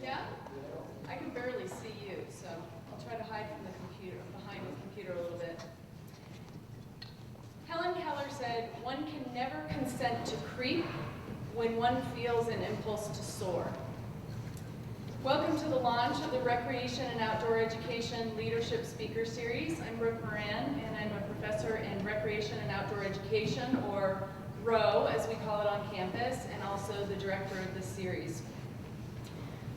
Yeah? I can barely see you, so I'll try to hide from the computer, behind the computer a little bit. Helen Keller said, "One can never consent to creep when one feels an impulse to soar." Welcome to the launch of the Recreation and Outdoor Education Leadership Speaker Series. I'm Brooke Moran, and I'm a professor in Recreation and Outdoor Education, or ROW as we call it on campus, and also the director of this series.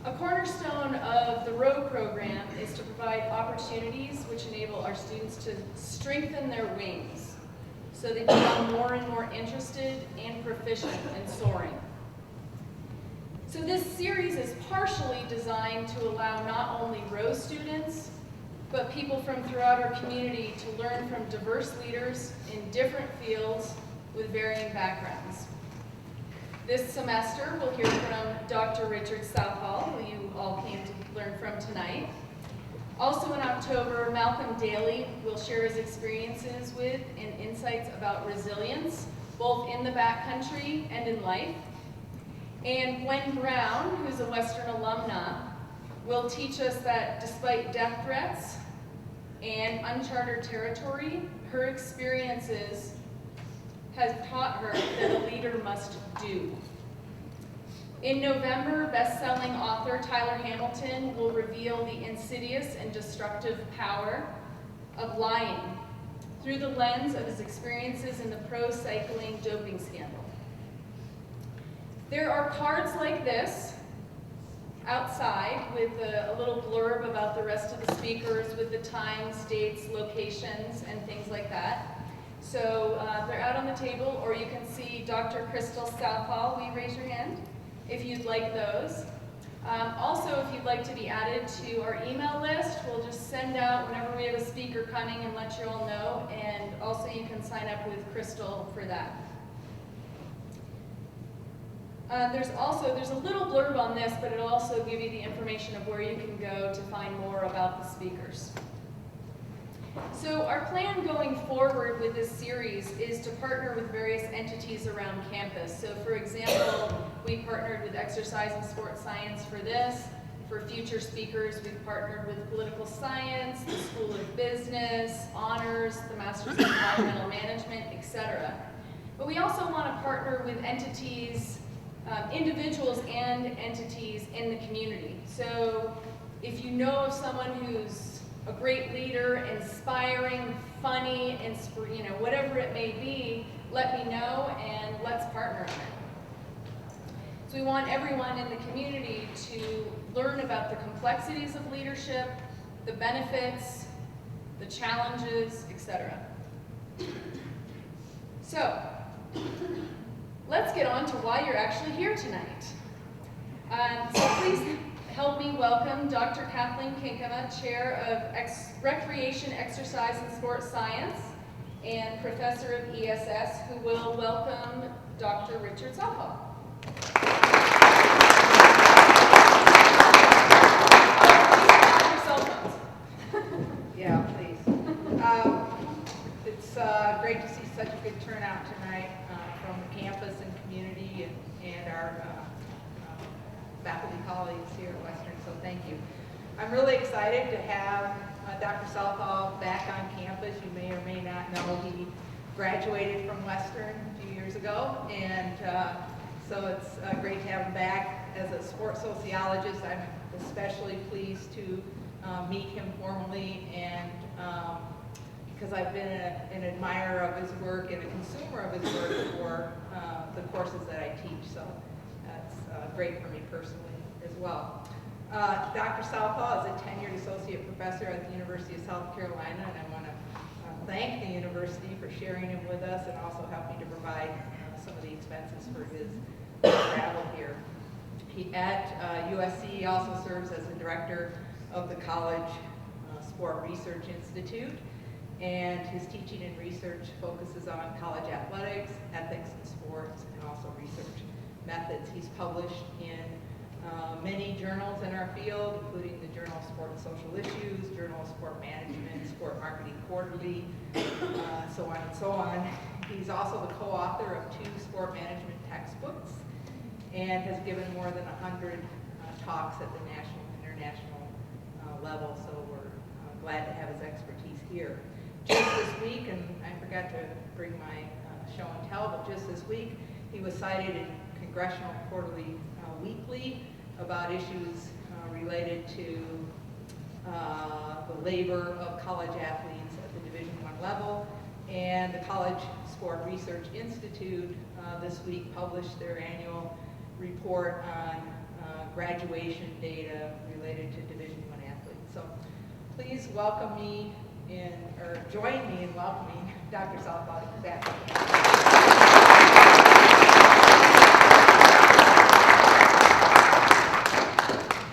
A cornerstone of the ROW program is to provide opportunities which enable our students to strengthen their wings so they become more and more interested and proficient in soaring. So this series is partially designed to allow not only ROW students, but people from throughout our community to learn from diverse leaders in different fields with varying backgrounds. This semester, we'll hear from Dr. Richard Southall, who you all came to learn from tonight. Also in October, Malcolm Daly will share his experiences with and insights about resilience, both in the backcountry and in life. And Gwen Brown, who's a Western alumna, will teach us that despite death threats and uncharted territory, her experiences has taught her that a leader must do. In November, best-selling author Tyler Hamilton will reveal the insidious and destructive power of lying through the lens of his experiences in the pro cycling doping scandal. There are cards like this outside with a little blurb about the rest of the speakers with the times, dates, locations, and things like that. So they're out on the table, or you can see Dr. Crystal Southall. Will you raise your hand if you'd like those? Also, if you'd like to be added to our email list, we'll just send out whenever we have a speaker coming and let you all know. And also you can sign up with Crystal for that. There's a little blurb on this, but it'll also give you the information of where you can go to find more about the speakers. So our plan going forward with this series is to partner with various entities around campus. So for example, we partnered with Exercise and Sports Science for this. For future speakers, we've partnered with Political Science, the School of Business, Honors, the Masters of Environmental Management, etc. But we also want to partner with entities, individuals and entities in the community. So if you know of someone who's a great leader, inspiring, funny, whatever it may be, let me know and let's partner on it. So we want everyone in the community to learn about the complexities of leadership, the benefits, the challenges, etc. So let's get on to why you're actually here tonight. So please help me welcome Dr. Kathleen Kinkema, Chair of Recreation, Exercise, and Sports Science, and Professor of ESS, who will welcome Dr. Richard Southall. Yeah, please. It's great to see such a good turnout tonight from the campus and community and our faculty colleagues here at Western, so thank you. I'm really excited to have Dr. Southall back on campus. You may or may not know he graduated from Western a few years ago, and so it's great to have him back. As a sports sociologist, I'm especially pleased to meet him formally, and because I've been an admirer of his work and a consumer of his work for the courses that I teach, so that's great for me personally as well. Dr. Southall is a tenured associate professor at the University of South Carolina, and I want to thank the university for sharing him with us and also helping to provide some of the expenses for his travel here. At USC, he also serves as the director of the College Sport Research Institute, and his teaching and research focuses on college athletics, ethics in sports, and also research methods. He's published in many journals in our field, including the Journal of Sport and Social Issues, Journal of Sport Management, Sport Marketing Quarterly, so on and so on. He's also the co-author of 2 sport management textbooks and has given more than 100 talks at the national and international level, so we're glad to have his expertise here. Just this week, and I forgot to bring my show and tell, but just this week, he was cited in Congressional Quarterly Weekly about issues related to the labor of college athletes at the Division I level. And the College Sport Research Institute this week published their annual report on graduation data related to Division I athletes. So please welcome me or join me in welcoming Dr. Southall back.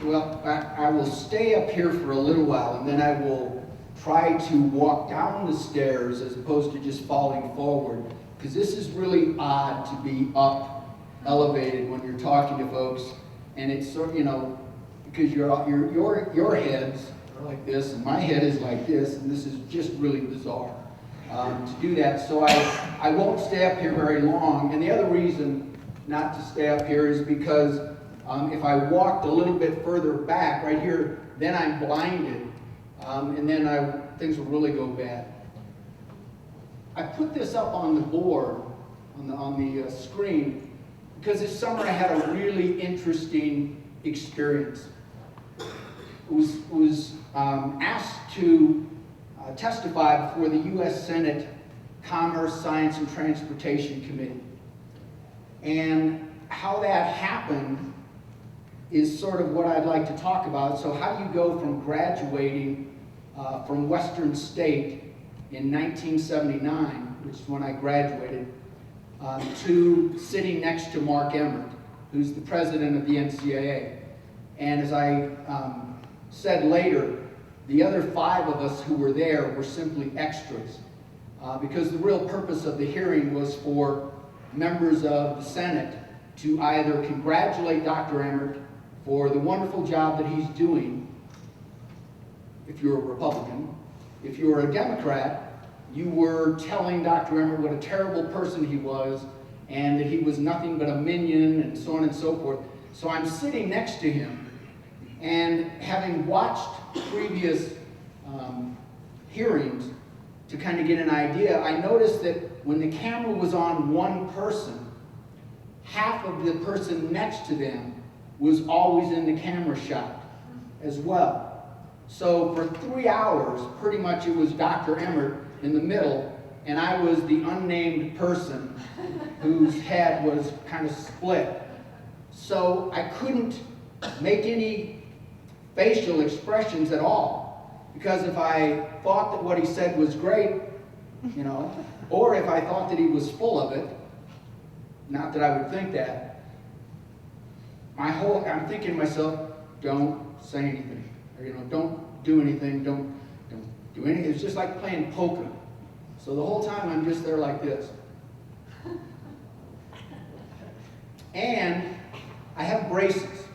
Well, I will stay up here for a little while, and then I will try to walk down the stairs as opposed to just falling forward, because this is really odd to be up elevated when you're talking to folks, and it's sort of, you know, because your heads are like this, and my head is like this, and this is just really bizarre to do that. So I won't stay up here very long, and the other reason not to stay up here is because if I walked a little bit further back, right here, then I'm blinded, and then things will really go bad. I put this up on the board, on the screen, because this summer I had a really interesting experience. I was asked to testify before the U.S. Senate Commerce, Science, and Transportation Committee. And how that happened is sort of what I'd like to talk about. So how do you go from graduating from Western State in 1979, which is when I graduated, to sitting next to Mark Emmert, who's the president of the NCAA. And as I said later, the other 5 of us who were there were simply extras, because the real purpose of the hearing was for members of the Senate to either congratulate Dr. Emmert for the wonderful job that he's doing, if you're a Republican. If you were a Democrat, you were telling Dr. Emmert what a terrible person he was, and that he was nothing but a minion, and so on and so forth. So I'm sitting next to him, and having watched previous hearings to kind of get an idea, I noticed that when the camera was on one person, half of the person next to them was always in the camera shot as well. So for 3 hours, pretty much it was Dr. Emmert in the middle, and I was the unnamed person whose head was kind of split. So I couldn't make any facial expressions at all, because if I thought that what he said was great, you know, or if I thought that he was full of it, not that I would think that, I'm thinking to myself, don't say anything, or, you know, don't do anything, don't do anything. It's just like playing poker. So the whole time I'm just there like this. And I have braces.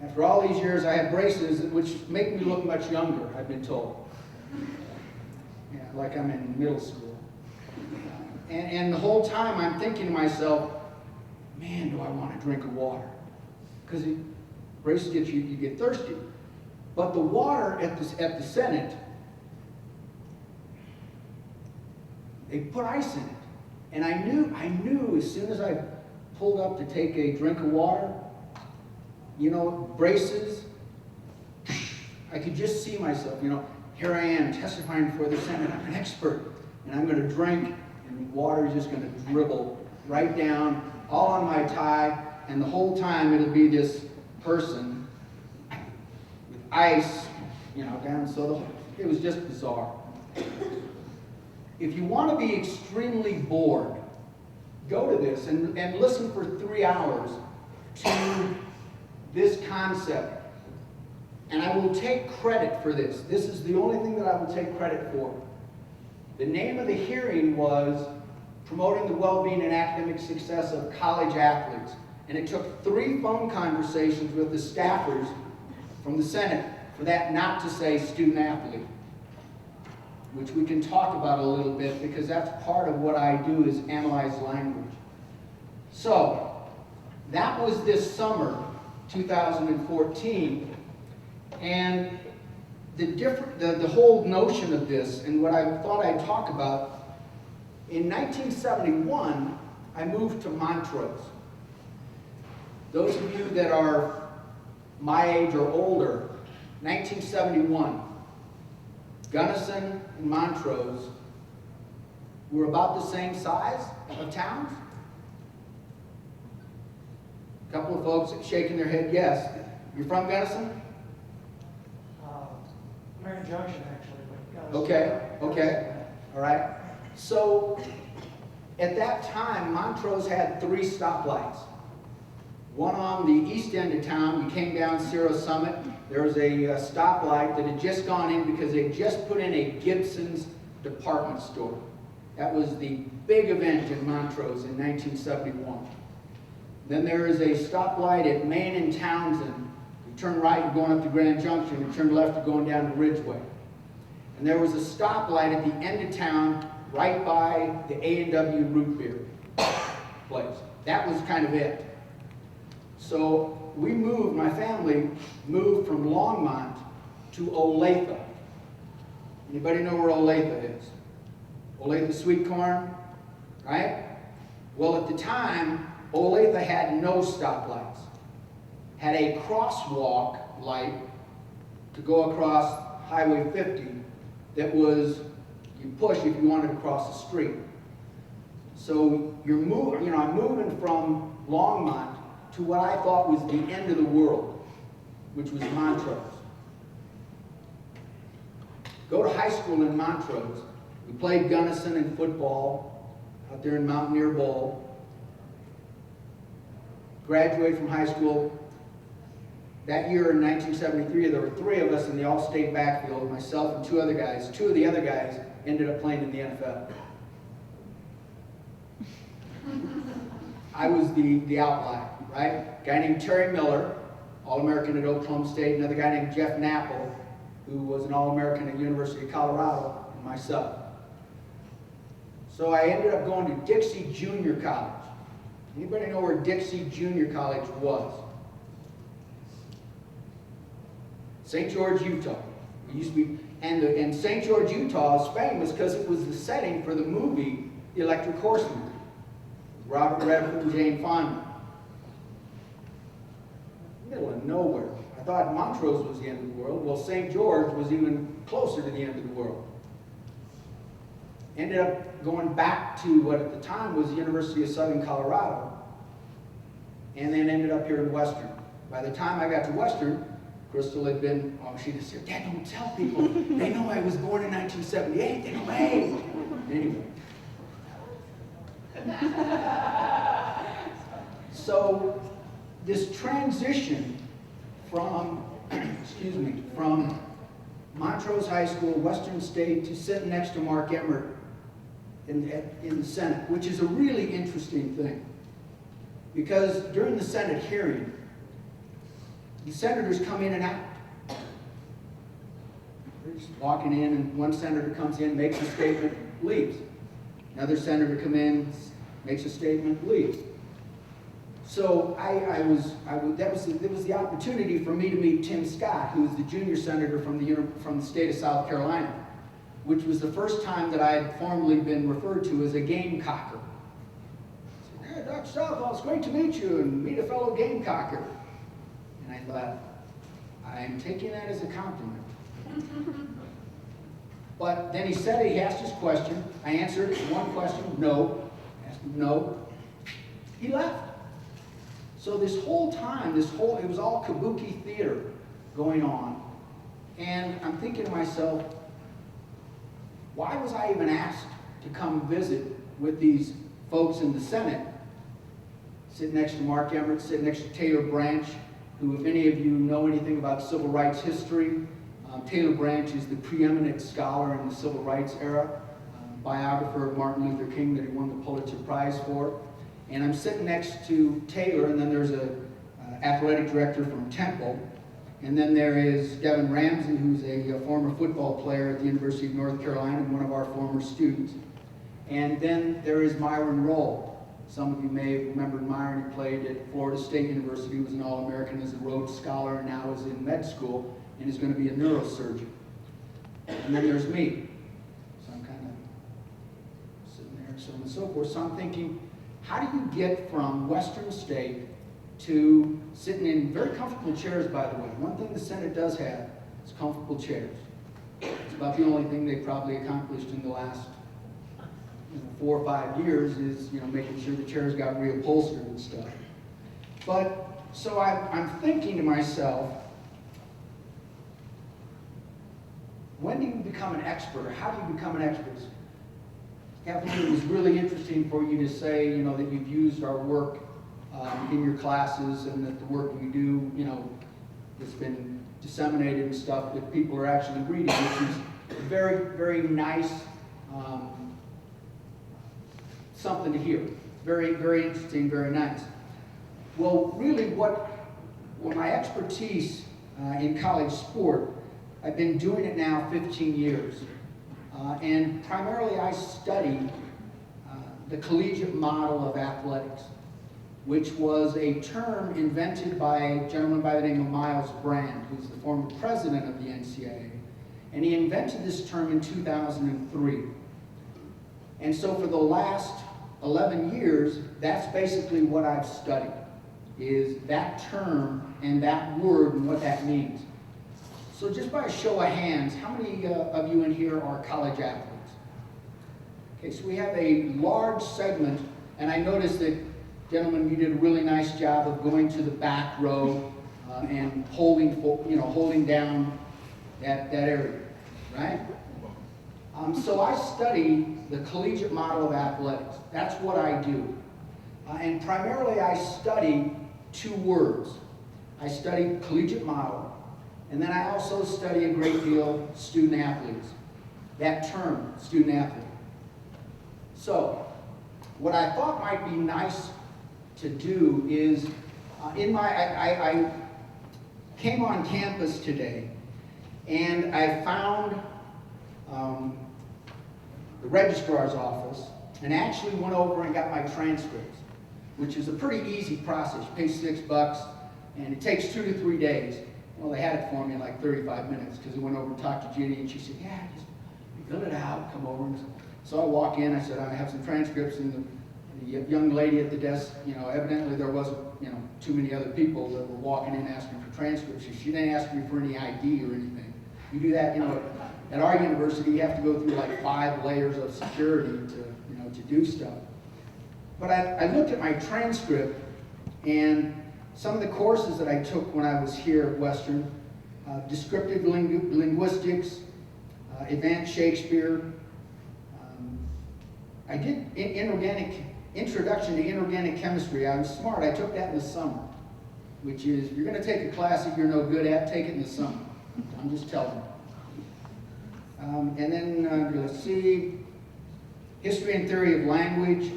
After all these years, I have braces which make me look much younger, I've been told. Yeah, like I'm in middle school. And the whole time I'm thinking to myself, man, do I want a drink of water? Because braces get you get thirsty. But the water at the Senate, they put ice in it. And I knew as soon as I pulled up to take a drink of water, you know, braces, I could just see myself, you know, here I am testifying before the Senate. I'm an expert, and I'm going to drink, and water is just going to dribble right down, all on my tie, and the whole time it'll be this person with ice, you know, down. So it was just bizarre. If you want to be extremely bored, go to this and listen for 3 hours to this concept. And I will take credit for this. This is the only thing that I will take credit for. The name of the hearing was Promoting the Well-Being and Academic Success of College Athletes. And it took 3 phone conversations with the staffers from the Senate for that not to say student athlete, which we can talk about a little bit, because that's part of what I do is analyze language. So that was this summer 2014. And the whole notion of this, and what I thought I'd talk about, in 1971, I moved to Montrose. Those of you that are my age or older, 1971, Gunnison and Montrose were about the same size of towns. A couple of folks shaking their head yes. You're from Gunnison? Marion Junction, actually. But Okay, all right. So, at that time, Montrose had 3 stoplights. One on the east end of town, you came down Cerro Summit, there was a stoplight that had just gone in because they just put in a Gibson's department store. That was the big event in Montrose in 1971. Then there is a stoplight at Main and Townsend. You turn right, you're going up to Grand Junction. You turn left, you're going down to Ridgeway. And there was a stoplight at the end of town, right by the A&W root beer place. That was kind of it. So we moved, my family moved from Longmont to Olathe. Anybody know where Olathe is? Olathe sweet corn, right? Well, at the time, Olathe had no stoplights. Had a crosswalk light to go across Highway 50 that was, you push if you wanted to cross the street. So I'm moving from Longmont to what I thought was the end of the world, which was Montrose. Go to high school in Montrose. We played Gunnison in football out there in Mountaineer Bowl. Graduated from high school. That year in 1973, there were 3 of us in the all-state backfield, myself and 2 other guys. 2 of the other guys ended up playing in the NFL. I was the outlier, right? A guy named Terry Miller, All-American at Oklahoma State, another guy named Jeff Knapple, who was an All-American at University of Colorado, and myself. So I ended up going to Dixie Junior College. Anybody know where Dixie Junior College was? St. George, Utah. It used to be, and St. George, Utah is famous because it was the setting for the movie The Electric Horseman, Robert Redford and Jane Fonda. Middle of nowhere. I thought Montrose was the end of the world. Well, St. George was even closer to the end of the world. Ended up going back to what at the time was the University of Southern Colorado, and then ended up here in Western. By the time I got to Western, Crystal had been, she just said, Dad, don't tell people. They know I was born in 1978. They know my age. Anyway. So this transition from, from Montrose High School, Western State, to sitting next to Mark Emmert in the Senate, which is a really interesting thing. Because during the Senate hearing, the senators come in and out. They're just walking in, and one senator comes in, makes a statement, leaves. Another senator comes in, makes a statement, leaves. So it was the opportunity for me to meet Tim Scott, who was the junior senator from the state of South Carolina, which was the first time that I had formally been referred to as a Gamecocker. I said, hey, Dr. Southall, it's great to meet you and meet a fellow Gamecocker. And I thought, I'm taking that as a compliment. But then he asked his question. I answered one question, no. Asked him, no. He left. So this whole time, it was all kabuki theater going on. And I'm thinking to myself, why was I even asked to come visit with these folks in the Senate? Sitting next to Mark Emmert, sitting next to Taylor Branch, who, if any of you know anything about civil rights history, Taylor Branch is the preeminent scholar in the civil rights era, biographer of Martin Luther King that he won the Pulitzer Prize for. And I'm sitting next to Taylor, and then there's a athletic director from Temple, and then there is Devin Ramsey, who's a former football player at the University of North Carolina and one of our former students. And then there is Myron Roll, Some of you may have remembered Myron. He played at Florida State University. He was an All-American as a Rhodes Scholar, and now is in med school and is going to be a neurosurgeon. And then there's me. So I'm kind of sitting there, so on and so forth. So I'm thinking, how do you get from Western State to sitting in very comfortable chairs, by the way? One thing the Senate does have is comfortable chairs. It's about the only thing they probably accomplished in the last 4 or 5 years is, making sure the chairs got reupholstered and stuff. But, so I'm thinking to myself, when do you become an expert, or how do you become an expert? Kathleen, it was really interesting for you to say, that you've used our work in your classes, and that the work we do, it's been disseminated and stuff that people are actually reading, which is very, very nice, something to hear. Very, very interesting, very nice. Well, really what my expertise in college sport, I've been doing it now 15 years. And primarily I study the collegiate model of athletics, which was a term invented by a gentleman by the name of Miles Brand, who's the former president of the NCAA. And he invented this term in 2003. And so for the last 11 years, that's basically what I've studied, is that term and that word and what that means. So just by a show of hands, how many of you in here are college athletes? Okay, so we have a large segment, and I noticed that, gentlemen, you did a really nice job of going to the back row and holding down that area, right? So I study the collegiate model of athletics. That's what I do. And primarily I study 2 words. I study collegiate model, and then I also study a great deal student athletes. That term, student athlete. So, what I thought might be nice to do is, I came on campus today, and I found the registrar's office, and actually went over and got my transcripts, which is a pretty easy process. You pay $6, and it takes 2 to 3 days. Well, they had it for me in like 35 minutes, because I went over and talked to Ginny, and she said, yeah, just fill it out, come over. And so I walk in, I said, I have some transcripts, and the young lady at the desk, evidently there wasn't, too many other people that were walking in asking for transcripts. She didn't ask me for any ID or anything. You do that, at our university, you have to go through like 5 layers of security to do stuff. But I looked at my transcript, and some of the courses that I took when I was here at Western, descriptive linguistics, advanced Shakespeare. I did introduction to inorganic chemistry. I was smart. I took that in the summer, which is, if you're going to take a class that you're no good at, take it in the summer. I'm just telling you. And then, let's see, history and theory of language,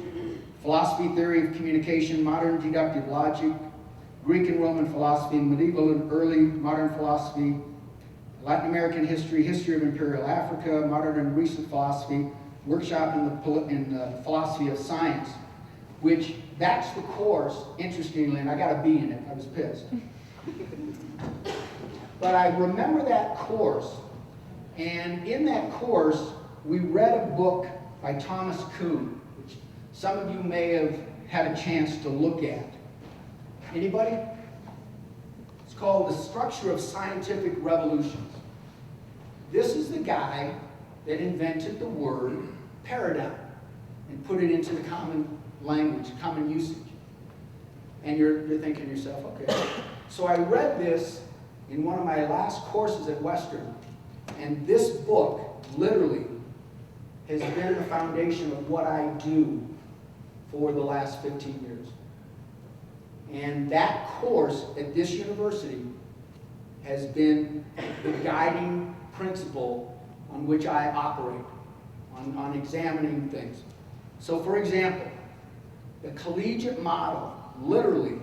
philosophy, theory of communication, modern deductive logic, Greek and Roman philosophy, medieval and early modern philosophy, Latin American history, history of imperial Africa, modern and recent philosophy, workshop in the philosophy of science, which that's the course, interestingly, and I got a B in it. I was pissed. But I remember that course, and in that course, we read a book by Thomas Kuhn, which some of you may have had a chance to look at. Anybody? It's called The Structure of Scientific Revolutions. This is the guy that invented the word paradigm and put it into the common language, common usage. And you're thinking to yourself, okay. So I read this in one of my last courses at Western, and this book literally has been the foundation of what I do for the last 15 years. And that course at this university has been the guiding principle on which I operate, on examining things. So for example, the collegiate model, literally,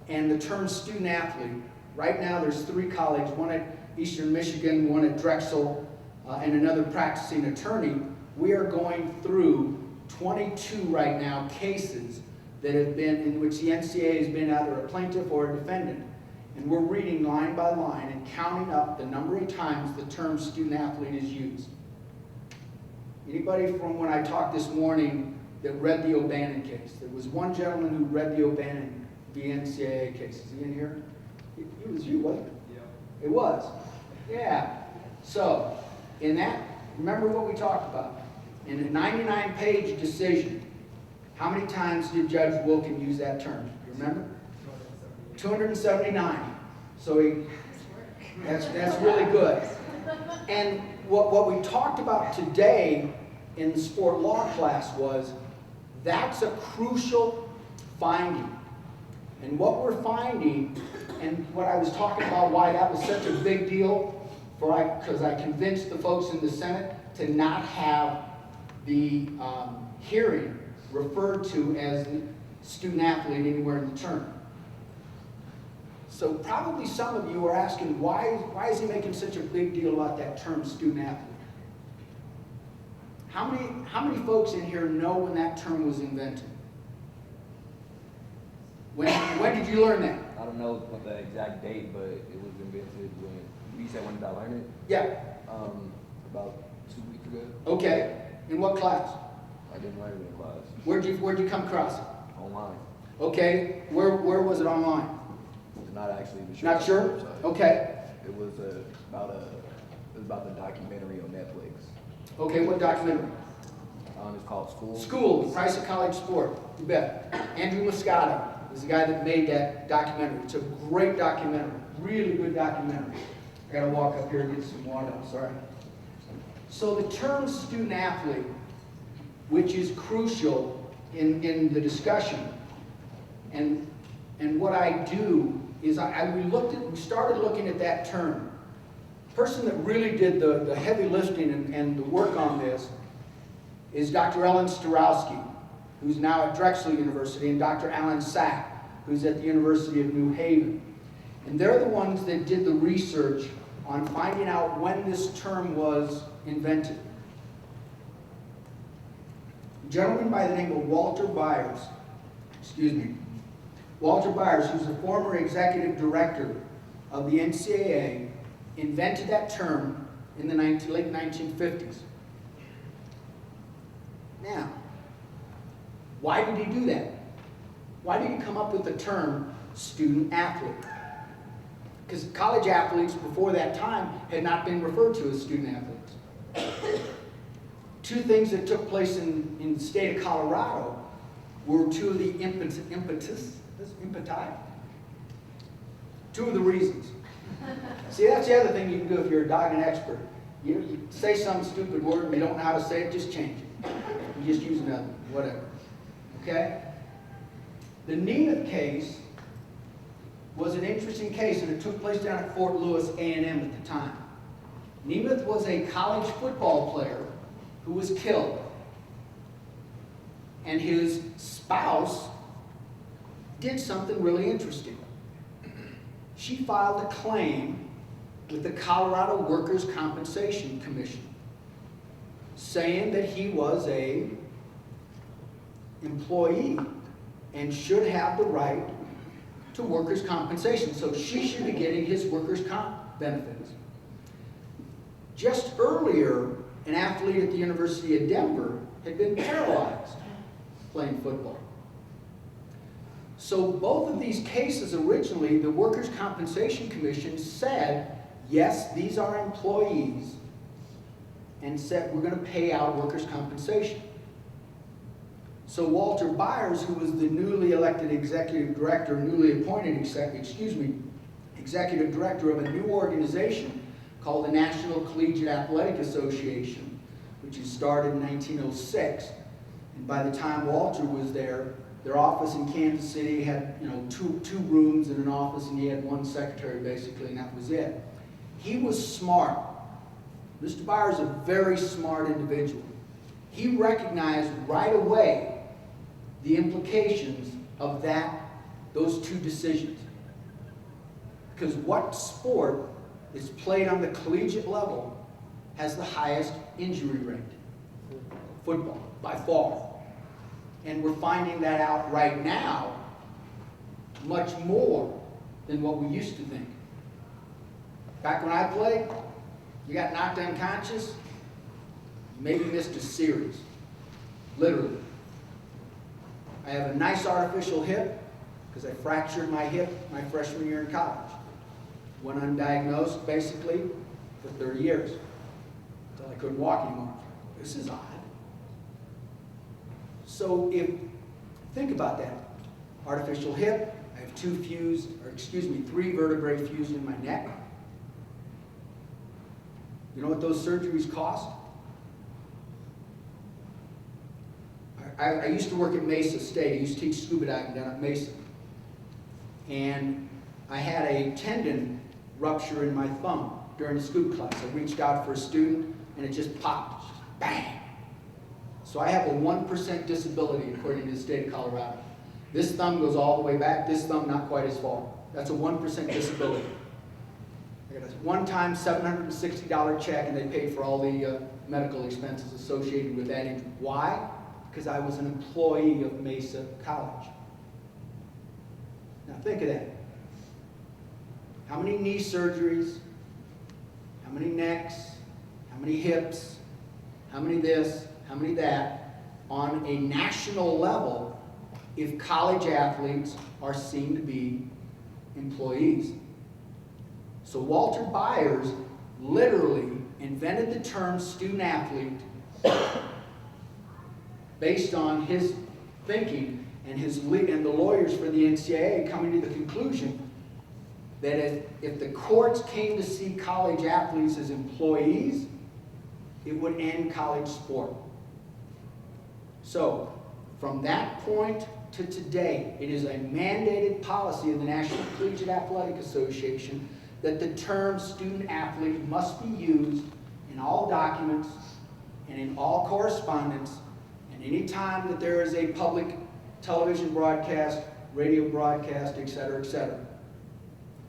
and the term student athlete, right now there's 3 colleagues, one at Eastern Michigan, one at Drexel, and another practicing attorney. We are going through 22 right now cases that have been, in which the NCAA has been either a plaintiff or a defendant. And we're reading line by line and counting up the number of times the term student athlete is used. Anybody from when I talked this morning that read the O'Bannon case? There was one gentleman who read the O'Bannon v. NCAA case. Is he in here? It was you, wasn't it? Yeah. It was. Yeah. So, in that, remember what we talked about. In a 99-page decision, how many times did Judge Wilkin use that term? You remember? 279. So that's really good. And what we talked about today in the sport law class was that's a crucial finding. And what we're finding, and what I was talking about, why that was such a big deal, because I convinced the folks in the Senate to not have the hearing referred to as the student athlete anywhere in the term. So probably some of you are asking, why is he making such a big deal about that term, student athlete? How many folks in here know when that term was invented? When did you learn that? I don't know what the exact date, but it was invented when, you said when did I learn it? Yeah. About 2 weeks ago. Okay. In what class? I didn't learn it in class. Where'd you come across it? Online. Okay. Where was it online? Not actually the Not sure? website. Okay. It was about the documentary on Netflix. Okay, what documentary? It's called School. School, The Price of College Sport. You bet. Andrew Moscato is the guy that made that documentary. It's a great documentary. Really good documentary. I gotta walk up here and get some water. I'm sorry. So the term student athlete, which is crucial in the discussion, and what I do is we started looking at that term. The person that really did the heavy lifting and the work on this is Dr. Ellen Starowski, who's now at Drexel University, and Dr. Alan Sack, who's at the University of New Haven. And they're the ones that did the research on finding out when this term was invented. A gentleman by the name of Walter Byers, Walter Byers, who's the former executive director of the NCAA, invented that term in the late 1950s. Now, why did he do that? Why did he come up with the term student athlete? Because college athletes before that time had not been referred to as student athletes. Two things that took place in the state of Colorado were two of the impeti. Two of the reasons. See, that's the other thing you can do if you're a doggone expert. You say some stupid word and you don't know how to say it, just change it. You just use another, whatever. Okay? The Nemeth case was an interesting case, and it took place down at Fort Lewis A&M at the time. Nemeth was a college football player who was killed. And his spouse did something really interesting. She filed a claim with the Colorado Workers' Compensation Commission, saying that he was an employee and should have the right to workers' compensation. So she should be getting his workers' comp benefits. Just earlier, an athlete at the University of Denver had been paralyzed playing football. So both of these cases originally, the Workers' Compensation Commission said, yes, these are employees, and said we're going to pay out workers' compensation. So Walter Byers, who was the newly elected executive director, newly appointed executive director of a new organization called the National Collegiate Athletic Association, which was started in 1906. And by the time Walter was there, their office in Kansas City had, two rooms and an office, and he had one secretary basically, and that was it. He was smart. Mr. Byers is a very smart individual. He recognized right away the implications of those two decisions. Because what sport is played on the collegiate level has the highest injury rate? Football, by far. And we're finding that out right now much more than what we used to think. Back when I played, you got knocked unconscious, you maybe missed a series. Literally. I have a nice artificial hip because I fractured my hip my freshman year in college. Went undiagnosed basically for 30 years until I couldn't walk anymore. This is odd. So think about that. Artificial hip, I have 3 vertebrae fused in my neck. You know what those surgeries cost? I used to work at Mesa State. I used to teach scuba diving down at Mesa. And I had a tendon rupture in my thumb during a scuba class. I reached out for a student and it just popped. Just bang! So I have a 1% disability according to the state of Colorado. This thumb goes all the way back, this thumb not quite as far. That's a 1% disability. I got a one-time $760 check and they paid for all the medical expenses associated with that injury. Why? Because I was an employee of Mesa College. Now think of that. How many knee surgeries, how many necks, how many hips, how many this, how many that, on a national level if college athletes are seen to be employees. So Walter Byers literally invented the term student athlete based on his thinking and the lawyers for the NCAA coming to the conclusion that if the courts came to see college athletes as employees, it would end college sport. So, from that point to today, it is a mandated policy of the National Collegiate Athletic Association that the term student athlete must be used in all documents and in all correspondence and any time that there is a public television broadcast, radio broadcast, etc., etc.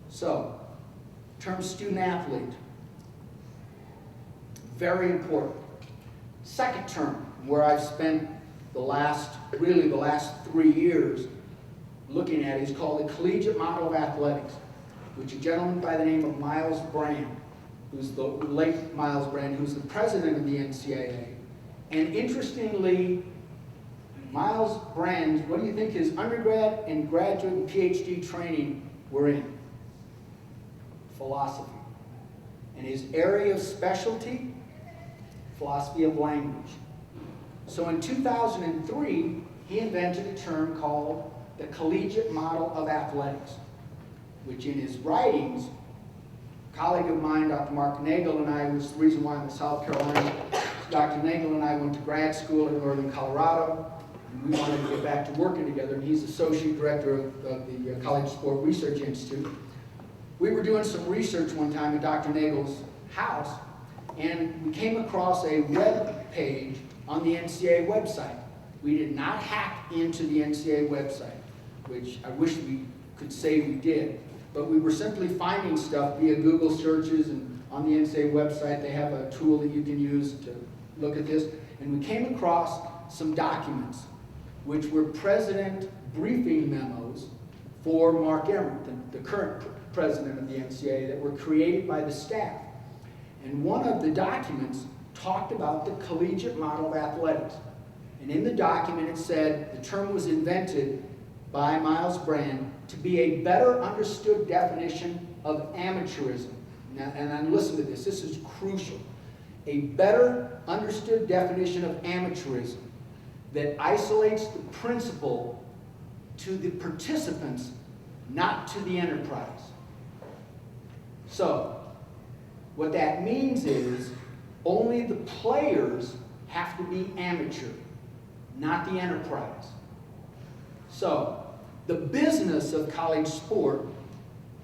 So, term student athlete, very important. Second term, where I've spent the last 3 years looking at, is called the Collegiate Model of Athletics, which a gentleman by the name of Miles Brand, who's the late Miles Brand, who's the president of the NCAA. And interestingly, Miles Brand, what do you think his undergrad and graduate and PhD training were in? Philosophy. And his area of specialty, philosophy of language. So in 2003, he invented a term called the Collegiate Model of Athletics, which in his writings, a colleague of mine, Dr. Mark Nagel, and I, was the reason why I'm in South Carolina. Dr. Nagel and I went to grad school in northern Colorado, and we wanted to get back to working together, and he's associate director of the College Sport Research Institute. We were doing some research one time at Dr. Nagel's house, and we came across a web page on the NCAA website. We did not hack into the NCAA website, which I wish we could say we did, but we were simply finding stuff via Google searches, and on the NCAA website they have a tool that you can use to look at this, and we came across some documents which were president briefing memos for Mark Emmert, the current president of the NCAA, that were created by the staff. And one of the documents talked about the collegiate model of athletics. And in the document it said the term was invented by Miles Brand to be a better understood definition of amateurism. Now, and listen to this is crucial. A better understood definition of amateurism that isolates the principle to the participants, not to the enterprise. So, what that means is only the players have to be amateur, not the enterprise. So, the business of college sport,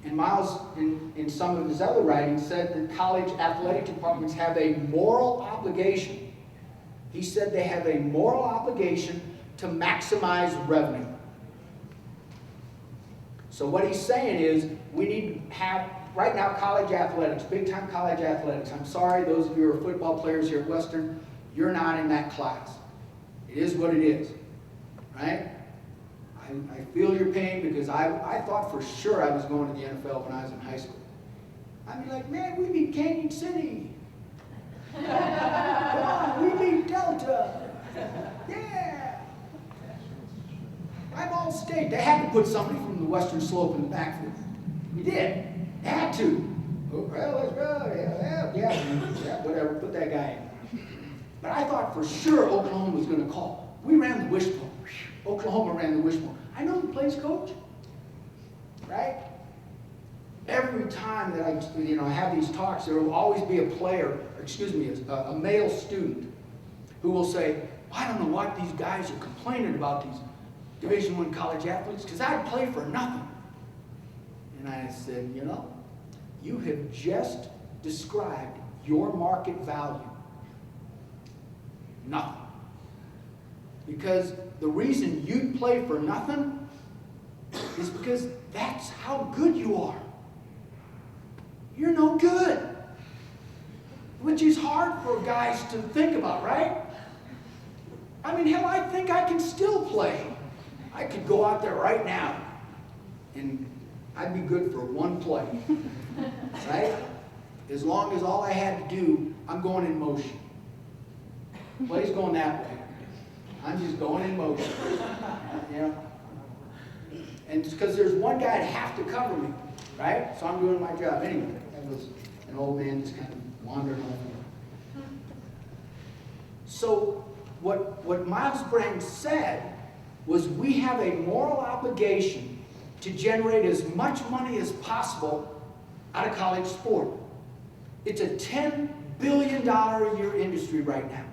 and Miles, in some of his other writings, said that college athletic departments have a moral obligation. He said they have a moral obligation to maximize revenue. So what he's saying is we need to have, right now, college athletics, big-time college athletics. I'm sorry, those of you who are football players here at Western, you're not in that class. It is what it is. right? I feel your pain because I thought for sure I was going to the NFL when I was in high school. I'd be like, man, we beat Canyon City. Come on, we beat Delta. Yeah. I'm all state. They had to put somebody from the Western Slope in the backfield. We did. They had to. Oh, well, let's go. Yeah, whatever. Put that guy in. But I thought for sure Oklahoma was going to call. We ran the wishbone. Oklahoma ran the wishbone. I know the place coach, right? Every time that I have these talks, there will always be a male student who will say, I don't know what these guys are complaining about, these Division I college athletes, because I'd play for nothing. And I said, you have just described your market value. Nothing. Because the reason you'd play for nothing is because that's how good you are. You're no good. Which is hard for guys to think about, right? I mean, hell, I think I can still play. I could go out there right now and I'd be good for one play, right? As long as all I had to do, I'm going in motion. Play's going that way. I'm just going in motion, And it's because there's one guy that have to cover me, right? So I'm doing my job anyway. That was an old man just kind of wandering over. So what Miles Brand said was we have a moral obligation to generate as much money as possible out of college sport. It's a $10 billion a year industry right now.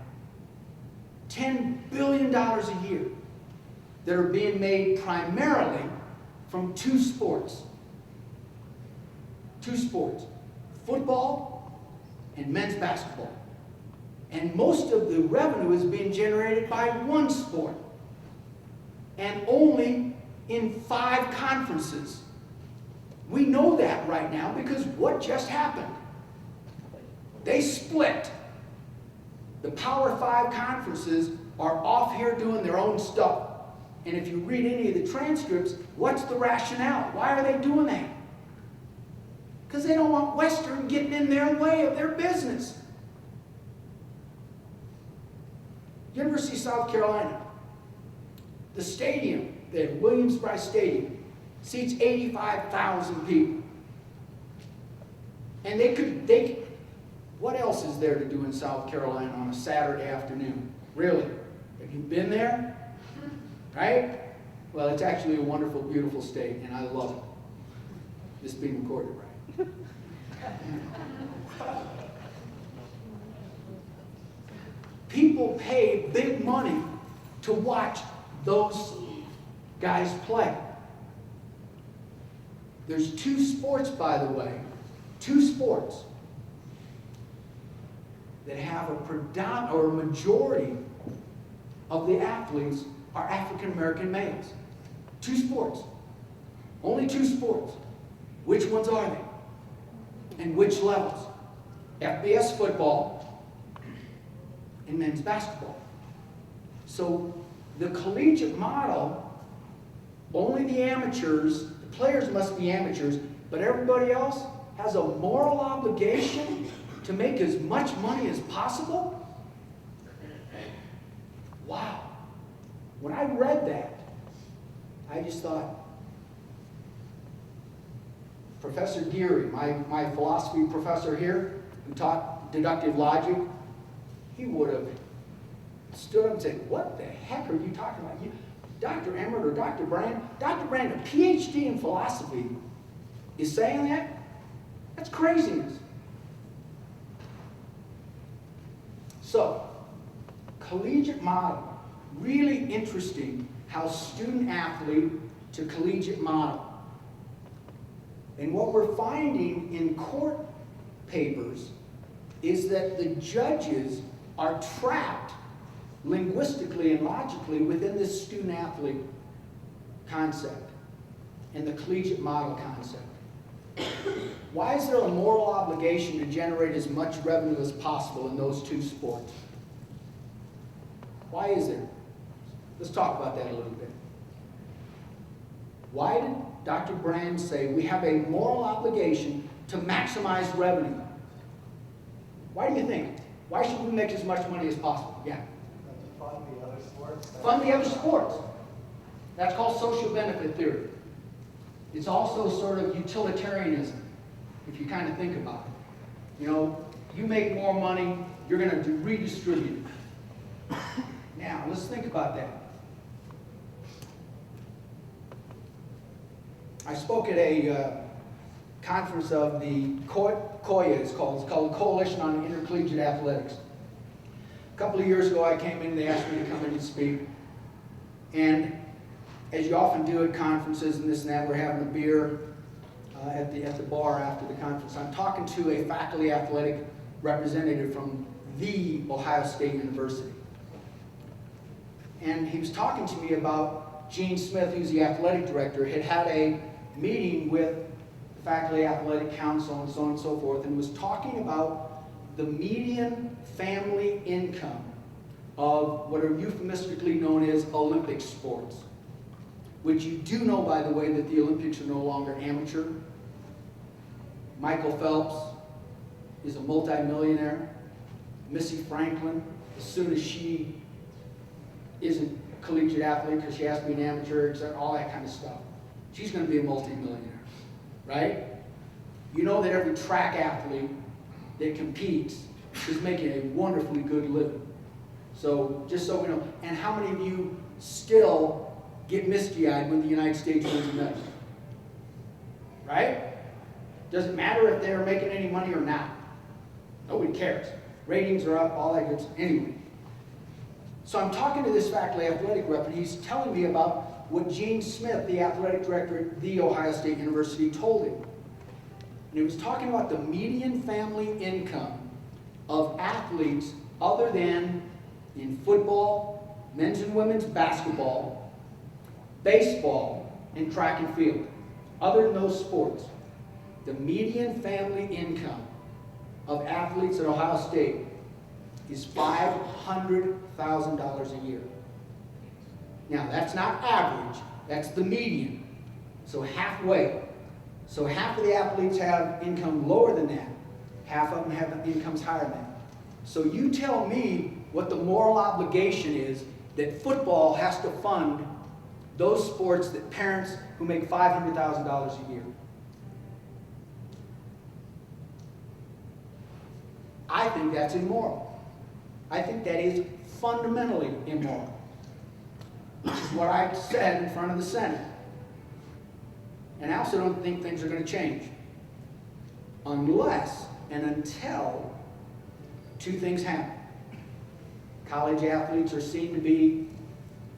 $10 billion a year that are being made primarily from two sports. Two sports, football and men's basketball. And most of the revenue is being generated by one sport. And only in 5 conferences. We know that right now because what just happened? They split. The Power 5 conferences are off here doing their own stuff. And if you read any of the transcripts, what's the rationale? Why are they doing that? Because they don't want Western getting in their way of their business. University of South Carolina, the stadium, the Williams-Brice Stadium, seats 85,000 people. And what else is there to do in South Carolina on a Saturday afternoon? Really? Have you been there? Right? Well, it's actually a wonderful, beautiful state, and I love it. This is being recorded, right? People pay big money to watch those guys play. There's 2 sports, by the way, 2 sports that have a majority of the athletes are African American males. 2 sports. Only 2 sports. Which ones are they? And which levels? FBS football and men's basketball. So the collegiate model, only the amateurs, the players must be amateurs, but everybody else has a moral obligation to make as much money as possible? Wow. When I read that, I just thought, Professor Geary, my philosophy professor here, who taught deductive logic, he would have stood up and said, what the heck are you talking about? Dr. Emmert or Dr. Brand, a PhD in philosophy, is saying that? That's craziness. So, collegiate model. Really interesting how student athlete to collegiate model. And what we're finding in court papers is that the judges are trapped linguistically and logically within this student athlete concept and the collegiate model concept. Why is there a moral obligation to generate as much revenue as possible in those 2 sports? Why is there? Let's talk about that a little bit. Why did Dr. Brand say we have a moral obligation to maximize revenue? Why do you think? Why should we make as much money as possible? Yeah. To fund the other sports. Fund the other sports. That's called social benefit theory. It's also sort of utilitarianism, if you kind of think about it. You know, you make more money, you're going to redistribute it. Now, let's think about that. I spoke at a conference of the COIA, it's called Coalition on Intercollegiate Athletics. A couple of years ago, I came in, they asked me to come in and speak. And as you often do at conferences and this and that, we're having a beer at the bar after the conference. I'm talking to a faculty athletic representative from the Ohio State University. And he was talking to me about Gene Smith, who's the athletic director, had a meeting with the Faculty Athletic Council and so on and so forth, and was talking about the median family income of what are euphemistically known as Olympic sports, which you do know, by the way, that the Olympics are no longer amateur. Michael Phelps is a multimillionaire. Missy Franklin, as soon as she isn't a collegiate athlete because she has to be an amateur, etc., all that kind of stuff, she's going to be a multimillionaire, right? You know that every track athlete that competes is making a wonderfully good living. So, just so we know, and how many of you still get misty-eyed when the United States wins a medal? Right? Doesn't matter if they're making any money or not. Nobody cares. Ratings are up, all that good stuff. Anyway. So I'm talking to this faculty athletic rep, and he's telling me about what Gene Smith, the athletic director at The Ohio State University, told him. And he was talking about the median family income of athletes other than in football, men's and women's basketball, baseball, and track and field. Other than those sports, the median family income of athletes at Ohio State is $500,000 a year. Now, that's not average, that's the median. So halfway. So half of the athletes have income lower than that. Half of them have incomes higher than that. So you tell me what the moral obligation is that football has to fund those sports that parents who make $500,000 a year. I think that's immoral. I think that is fundamentally immoral. Which is what I said in front of the Senate. And I also don't think things are going to change. Unless and until two things happen. College athletes are seen to be,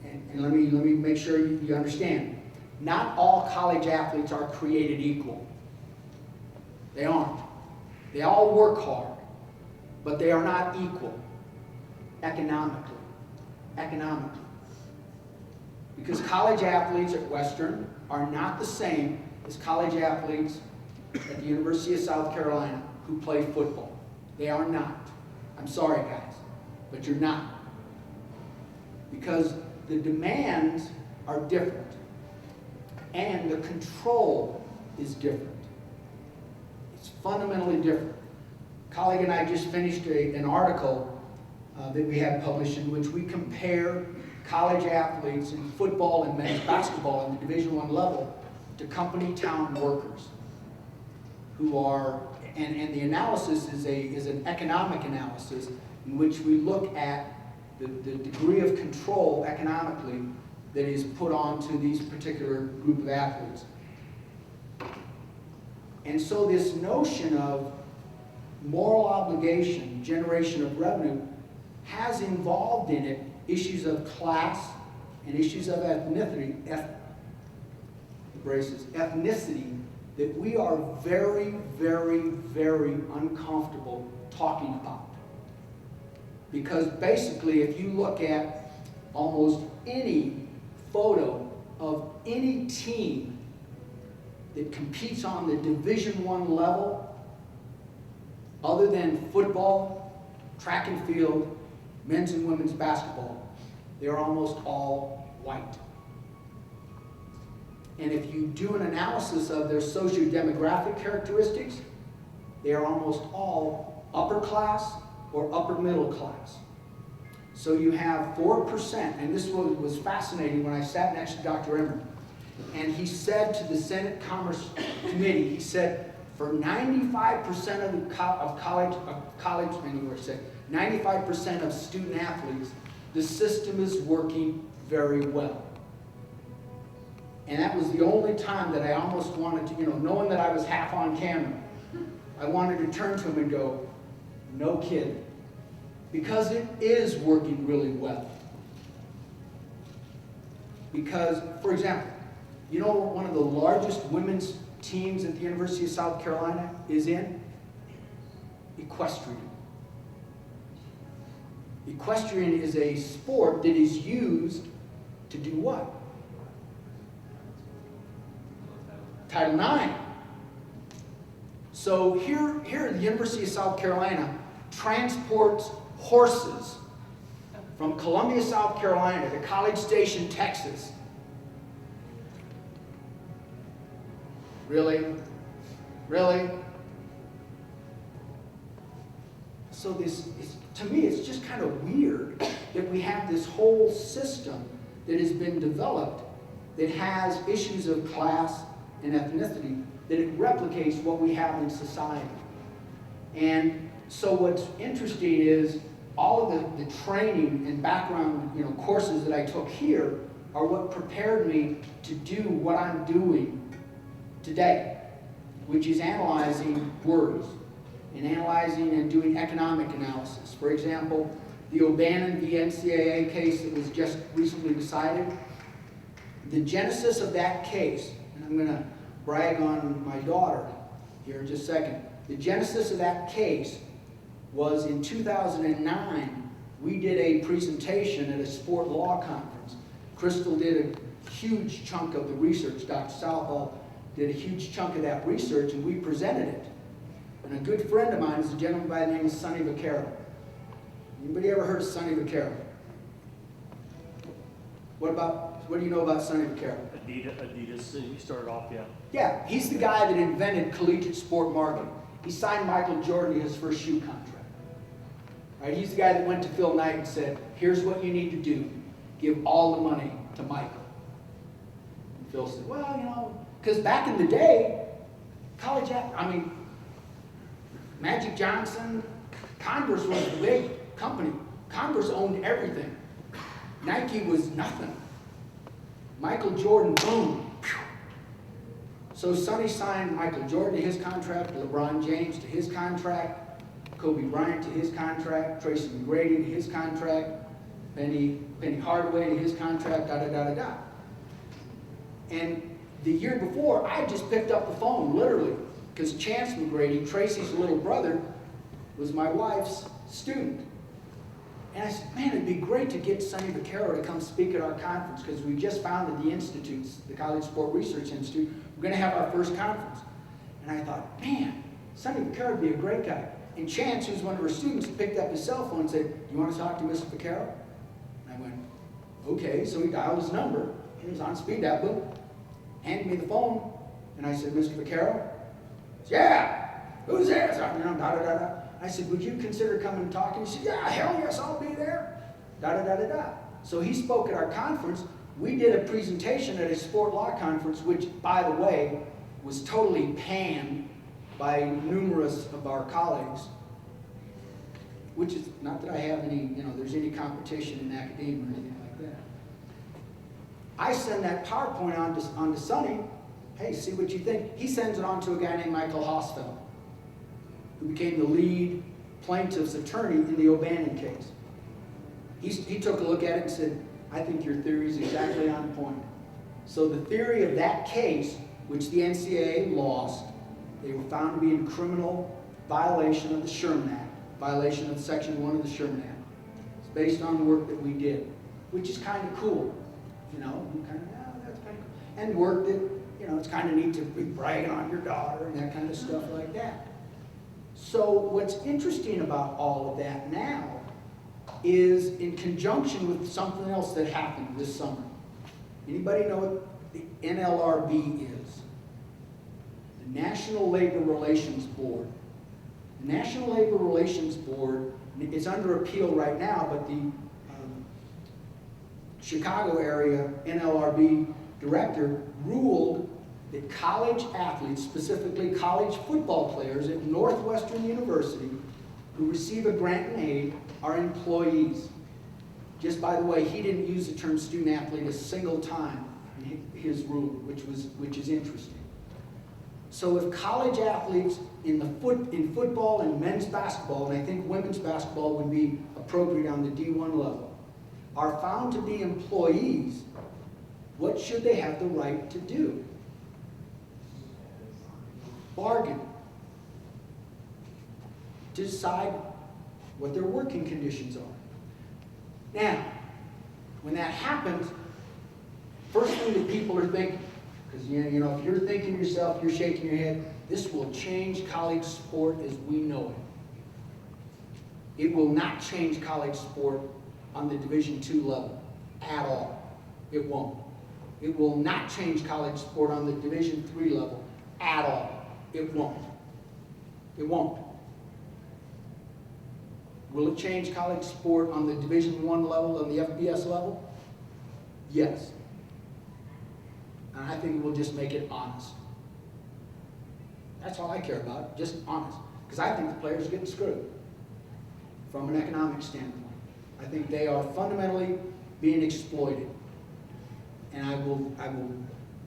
and let me make sure you understand, not all college athletes are created equal. They aren't. They all work hard, but they are not equal economically. Because college athletes at Western are not the same as college athletes at the University of South Carolina who play football. They are not. I'm sorry, guys, but you're not. Because the demands are different, and the control is different. It's fundamentally different. A colleague and I just finished an article that we had published in which we compare college athletes in football and men's basketball in the Division I level to company town workers who are, and the analysis is an economic analysis in which we look at the degree of control economically that is put onto these particular group of athletes. And so this notion of moral obligation, generation of revenue, has involved in it issues of class and issues of ethnicity that we are very, very, very uncomfortable talking about. Because basically, if you look at almost any photo of any team that competes on the Division I level, other than football, track and field, men's and women's basketball, They're almost all white. And if you do an analysis of their socio-demographic characteristics, they are almost all upper class or upper middle class. So you have 4%, and this was fascinating when I sat next to Dr. Emmer, and he said to the Senate Commerce Committee, he said, for 95% of college, anywhere said, 95% of student athletes, the system is working very well. And that was the only time that I almost wanted to, knowing that I was half on camera, I wanted to turn to him and go, no kidding. Because it is working really well. Because, for example, you know what one of the largest women's teams at the University of South Carolina is in? Equestrian. Equestrian is a sport that is used to do what? Title IX. So here at the University of South Carolina transports horses from Columbia, South Carolina to College Station, Texas. Really? Really? So to me, it's just kind of weird that we have this whole system that has been developed that has issues of class and ethnicity, that it replicates what we have in society. And so what's interesting is all of the training and background courses that I took here are what prepared me to do what I'm doing today, which is analyzing words and analyzing and doing economic analysis. For example, the O'Bannon v. NCAA case that was just recently decided, the genesis of that case, and I'm going to brag on my daughter here in just a second. The genesis of that case was in 2009, we did a presentation at a sport law conference. Crystal did a huge chunk of the research. Dr. Southall did a huge chunk of that research, and we presented it. And a good friend of mine is a gentleman by the name of Sonny Vaccaro. Anybody ever heard of Sonny Vaccaro? What do you know about Sonny Vaccaro? Adidas, you started off, yeah. Yeah, he's the guy that invented collegiate sport marketing. He signed Michael Jordan to his first shoe contract. Right? He's the guy that went to Phil Knight and said, here's what you need to do. Give all the money to Michael. And Phil said, well, because back in the day, Magic Johnson, Converse was the big company. Converse owned everything. Nike was nothing. Michael Jordan, boom. So Sonny signed Michael Jordan to his contract, LeBron James to his contract, Kobe Bryant to his contract, Tracy McGrady to his contract, Penny Hardaway to his contract, da-da-da-da-da. And the year before, I just picked up the phone, literally, because Chance McGrady, Tracy's little brother, was my wife's student. And I said, man, it'd be great to get Sonny Vaccaro to come speak at our conference, because we just founded the institutes, the College Sport Research Institute. We're going to have our first conference. And I thought, man, Sonny Vaccaro would be a great guy. And Chance, who's one of our students, picked up his cell phone and said, you want to talk to Mr. Vaccaro? And I went, okay. So he dialed his number. He was on speed dial, boom, handed me the phone. And I said, Mr. Vaccaro? Yeah. Who's there? So, da-da-da-da. I said, would you consider coming and talking? He said, yeah, hell yes, I'll be there. Da-da-da-da-da. So he spoke at our conference. We did a presentation at a sport law conference, which, by the way, was totally panned by numerous of our colleagues, which is not that I have any, there's any competition in academia or anything like that. I send that PowerPoint on to Sonny. Hey, see what you think. He sends it on to a guy named Michael Hosfeld, who became the lead plaintiff's attorney in the O'Bannon case. He took a look at it and said, I think your theory is exactly on point. So the theory of that case, which the NCAA lost, they were found to be in criminal violation of the Sherman Act, violation of Section 1 of the Sherman Act. It's based on the work that we did, which is kind of cool. That's kind of cool. And work that, it's kind of neat to be bragging on your daughter and that kind of stuff like that. So what's interesting about all of that now is in conjunction with something else that happened this summer. Anybody know what the NLRB is? The National Labor Relations Board. The National Labor Relations Board is under appeal right now, but the Chicago area NLRB director ruled that college athletes, specifically college football players at Northwestern University who receive a grant and aid, are employees. Just by the way, he didn't use the term student athlete a single time in his ruling, which is interesting. So if college athletes in football and men's basketball, and I think women's basketball would be appropriate on the D1 level, are found to be employees, what should they have the right to do? Bargain. Decide what their working conditions are. Now, when that happens, first thing that people are thinking, because you know, if you're thinking to yourself, you're shaking your head, this will change college sport as we know it. It will not change college sport on the Division II level at all. It won't. It will not change college sport on the Division III level at all. It won't. It won't. Will it change college sport on the Division I level, on the FBS level? Yes. And I think it will just make it honest. That's all I care about, just honest. Because I think the players are getting screwed from an economic standpoint. I think they are fundamentally being exploited. And I will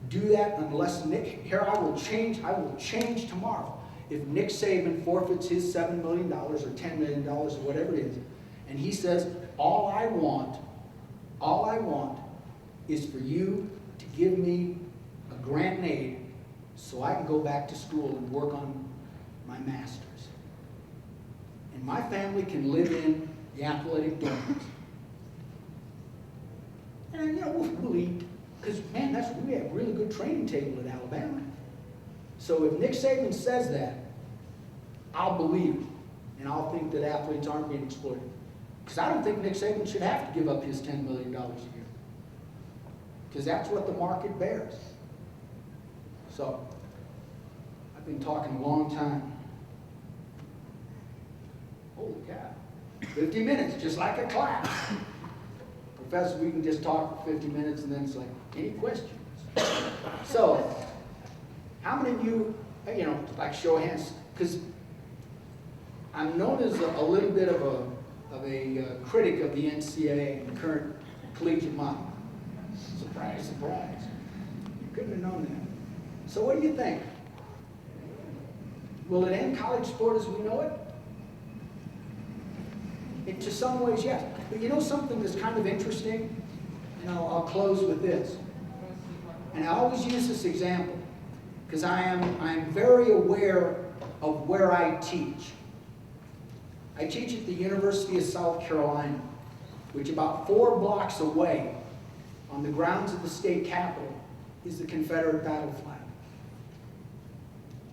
do that unless Nick, here I will change tomorrow. If Nick Saban forfeits his $7 million or $10 million or whatever it is, and he says, all I want is for you to give me a grant and aid so I can go back to school and work on my master's. And my family can live in the athletic dorms. And you know, we'll eat, because man, we have a really good training table at Alabama. So if Nick Saban says that, I'll believe it, and I'll think that athletes aren't being exploited. Because I don't think Nick Saban should have to give up his $10 million a year. Because that's what the market bears. So, I've been talking a long time. Holy cow. 50 minutes, just like a class. Professor, we can just talk for 50 minutes and then it's like, any questions? So, how many of you, like show of hands, because I'm known as a little bit of a critic of the NCAA and the current collegiate model. Surprise, surprise. You couldn't have known that. So what do you think? Will it end college sport as we know it? To some ways, yes. But you know something that's kind of interesting? And I'll close with this. And I always use this example because I am very aware of where I teach. I teach at the University of South Carolina, which about 4 blocks away on the grounds of the state capitol is the Confederate battle flag.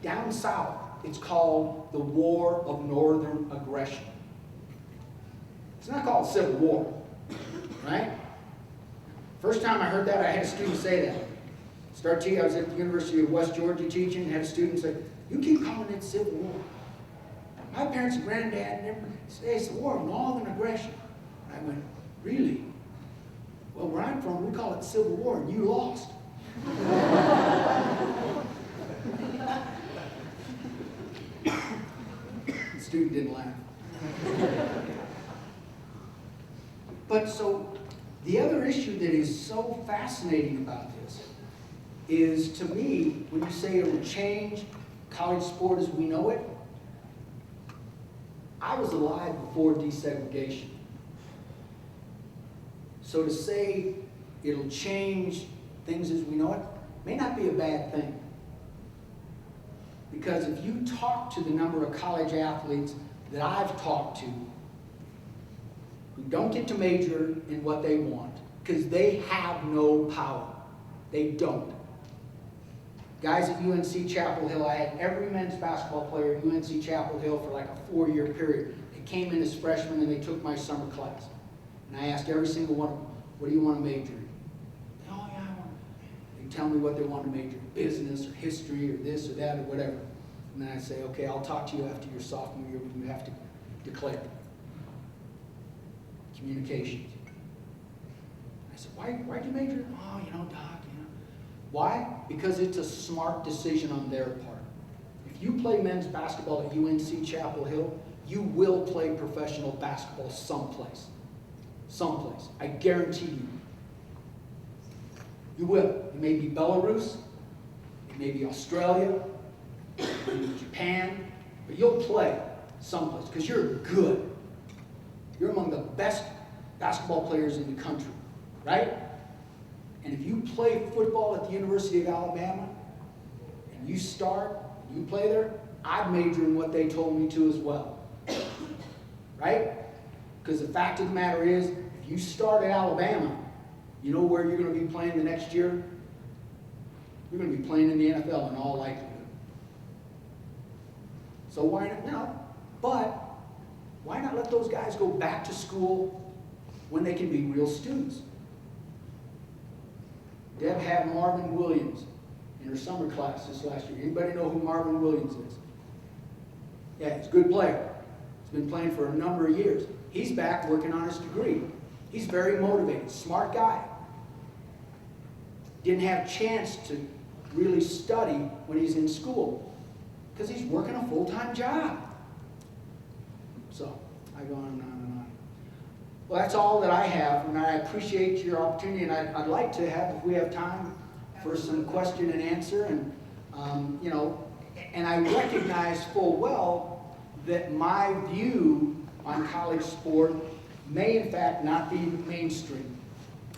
Down south, it's called the War of Northern Aggression. It's not called Civil War, right? First time I heard that, I had a student say that. I was at the University of West Georgia teaching, and had a student say, you keep calling it Civil War. My parents and granddad never say it's the War of Northern Aggression. And I went, really? Well, where I'm from, we call it Civil War, and you lost. The student didn't laugh. But so, the other issue that is so fascinating about this is, to me, when you say it will change college sport as we know it, I was alive before desegregation. So to say it'll change things as we know it may not be a bad thing. Because if you talk to the number of college athletes that I've talked to who don't get to major in what they want, because they have no power. They don't. Guys at UNC Chapel Hill, I had every men's basketball player at UNC Chapel Hill for like a 4-year period. They came in as freshmen and they took my summer class. And I asked every single one of them, what do you want to major in? Oh yeah, I want to. They tell me what they want to major in, business or history or this or that or whatever. And then I say, okay, I'll talk to you after your sophomore year when you have to declare. Communications. I said, why'd you major? Oh, you know, Doc, you know. Why? Because it's a smart decision on their part. If you play men's basketball at UNC Chapel Hill, you will play professional basketball someplace. Someplace. I guarantee you. You will. It may be Belarus, it may be Australia, it may be Japan, but you'll play someplace because you're good. You're among the best basketball players in the country, right? And if you play football at the University of Alabama, and you start, you play there, I'd major in what they told me to as well. Right? Because the fact of the matter is, if you start at Alabama, you know where you're going to be playing the next year? You're going to be playing in the NFL in all likelihood. So why not? No. But why not let those guys go back to school when they can be real students? Deb had Marvin Williams in her summer class this last year. Anybody know who Marvin Williams is? Yeah, he's a good player. He's been playing for a number of years. He's back working on his degree. He's very motivated, smart guy. Didn't have a chance to really study when he's in school because he's working a full-time job. So, I go on and on and on. Well, that's all that I have, and I appreciate your opportunity, and I'd like to have, if we have time, for some question and answer, and, you know, and I recognize full well that my view on college sport may, in fact, not be mainstream.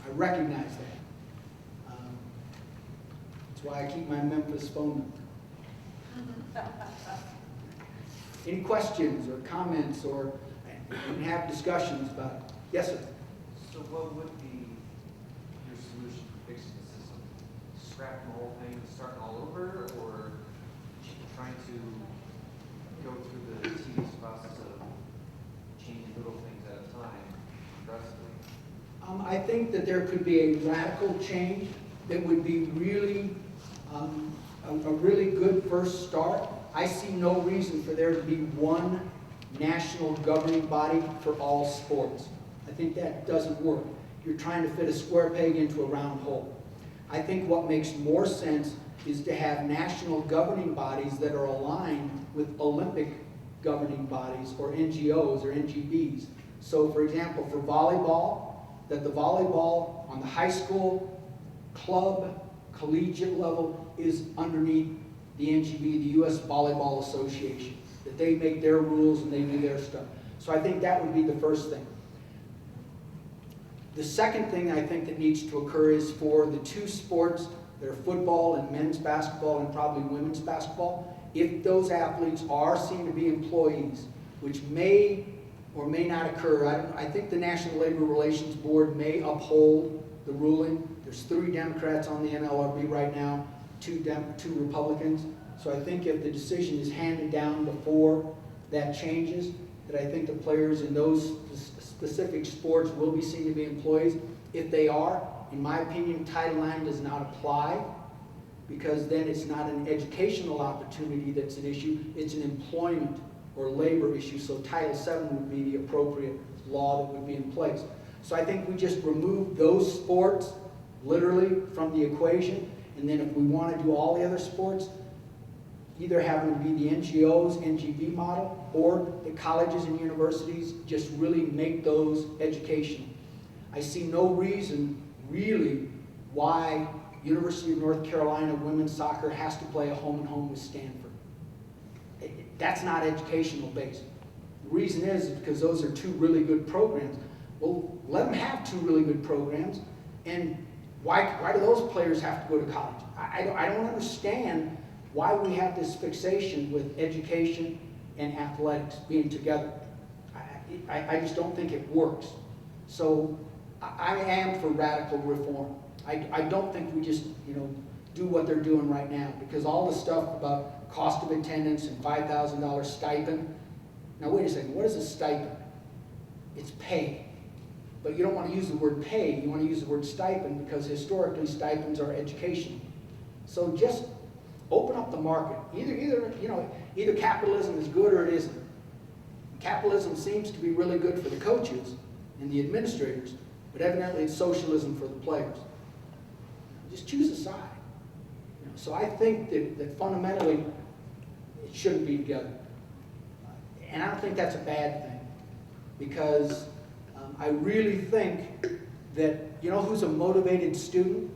I recognize that. That's why I keep my Memphis phone number. Any questions or comments, or we can have discussions about it? Yes, sir. So what would be your solution for fixing the system? Scrap the whole thing and starting all over, or trying to go through the tedious process of changing little things at a time progressively? I think that there could be a radical change that would be really a really good first start. I see no reason for there to be one national governing body for all sports. I think that doesn't work. You're trying to fit a square peg into a round hole. I think what makes more sense is to have national governing bodies that are aligned with Olympic governing bodies, or NGOs or NGBs. So for example, for volleyball, that the volleyball on the high school, club, collegiate level is underneath the NGB, the U.S. Volleyball Association, that they make their rules and they do their stuff. So I think that would be the first thing. The second thing I think that needs to occur is for the two sports, that are football and men's basketball and probably women's basketball, if those athletes are seen to be employees, which may or may not occur. I think the National Labor Relations Board may uphold the ruling. There's 3 Democrats on the NLRB right now, 2 Republicans. So I think if the decision is handed down before that changes, that I think the players in those specific sports will be seen to be employees. If they are, in my opinion, Title IX does not apply, because then it's not an educational opportunity that's an issue, it's an employment or labor issue. So Title VII would be the appropriate law that would be in place. So I think we just remove those sports literally from the equation, and then if we want to do all the other sports, either have them be the NGOs, NGB model, or the colleges and universities just really make those educational. I see no reason really why University of North Carolina women's soccer has to play a home-and-home with Stanford. That's not educational based. The reason is because those are 2 really good programs. Well, let them have 2 really good programs, and why do those players have to go to college? I don't understand why we have this fixation with education and athletics being together. I just don't think it works. So I am for radical reform. I don't think we just, do what they're doing right now, because all the stuff about cost of attendance and $5,000 stipend. Now wait a second, what is a stipend? It's pay. But you don't want to use the word pay, you want to use the word stipend, because historically stipends are education. So just open up the market. Either capitalism is good or it isn't. Capitalism seems to be really good for the coaches and the administrators, but evidently it's socialism for the players. Just choose a side. So I think that fundamentally it shouldn't be together. And I don't think that's a bad thing, because I really think that, who's a motivated student?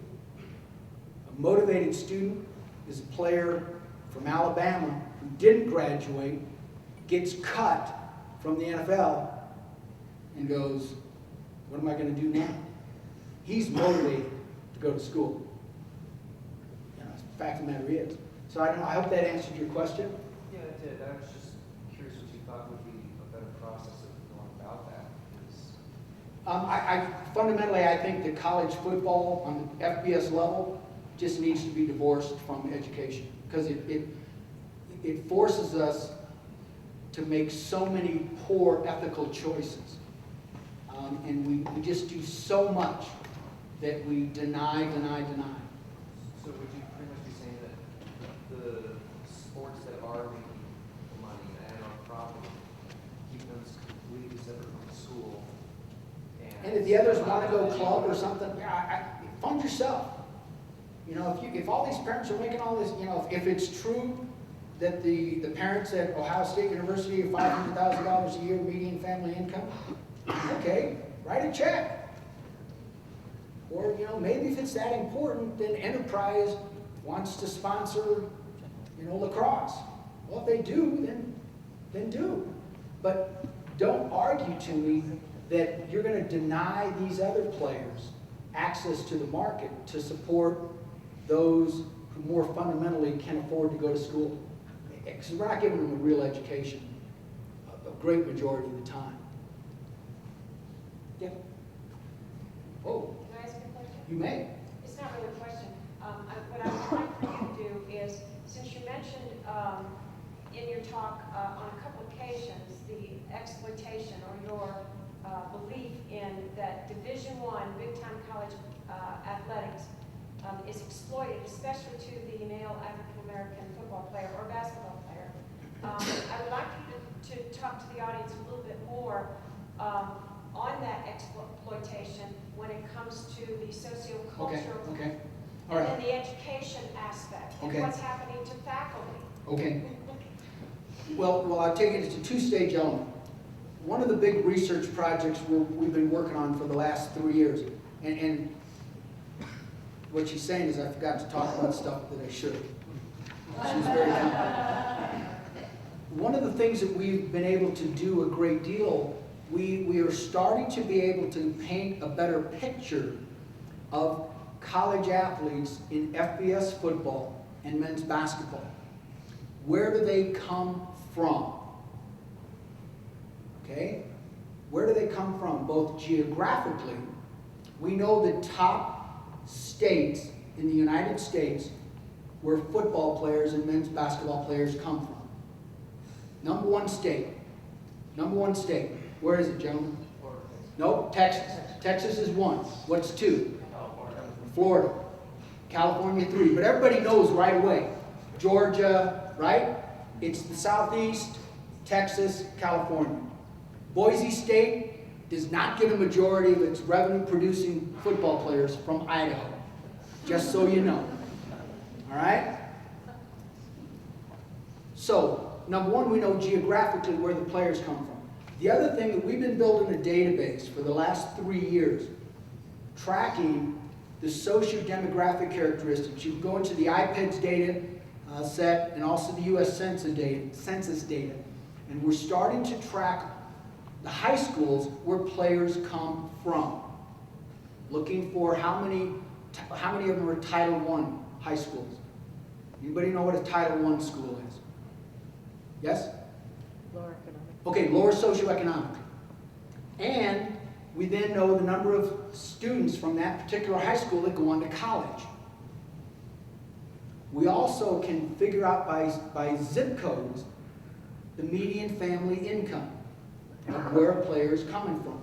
A motivated student is a player from Alabama who didn't graduate, gets cut from the NFL, and goes, what am I going to do now? He's motivated to go to school. The fact of the matter is. So I don't know, I hope that answered your question. Yeah, it did. I was just curious what you thought would be a better process of going about that. Fundamentally, I think that college football on the FBS level just needs to be divorced from education, because it forces us to make so many poor ethical choices. And we just do so much that we deny. So would you pretty much be saying that the sports that are making money and are profitable, keep them completely separate from the school? And if the others want to go club or something, fund yourself. If all these parents are making all this, if it's true that the parents at Ohio State University are $500,000 a year median family income, okay, write a check. Or, maybe if it's that important, then Enterprise wants to sponsor, lacrosse. Well, if they do, then do. But don't argue to me that you're going to deny these other players access to the market to support those who more fundamentally can afford to go to school. Because we're not giving them a real education a great majority of the time. Yeah. Oh. Can I ask a question? You may. It's not really a question. What I would like for you to do is, since you mentioned in your talk on a couple occasions the exploitation or your belief in that Division I, big-time college athletics is exploited, especially to the male African-American football player or basketball player. I would like you to talk to the audience a little bit more on that exploitation when it comes to the socio-cultural Okay. All right. and then the education aspect and Okay. what's happening to faculty. Okay. Well, I'll take it as a two-stage element. One of the big research projects we've been working on for the last 3 years, and what she's saying is I forgot to talk about stuff that I should. She's very kind. One of the things that we've been able to do a great deal, we are starting to be able to paint a better picture of college athletes in FBS football and men's basketball. Where do they come from? Okay? Where do they come from? Both geographically, we know the top states in the United States where football players and men's basketball players come from. Number one state. Where is it, gentlemen? Nope, Texas. Texas is one. What's two? Florida. California, 3. But everybody knows right away. Georgia, right? It's the Southeast, Texas, California. Boise State does not get a majority of its revenue-producing football players from Idaho. Just so you know. All right? So, number one, we know geographically where the players come from. The other thing that we've been building a database for the last 3 years, tracking the socio-demographic characteristics. You can go into the IPEDS data set and also the U.S. Census data. And we're starting to track the high schools where players come from. Looking for how many of them are Title I high schools. Anybody know what a Title I school is? Yes? Lower economic. Okay, lower socioeconomic. And we then know the number of students from that particular high school that go on to college. We also can figure out by zip codes the median family income of where a player is coming from.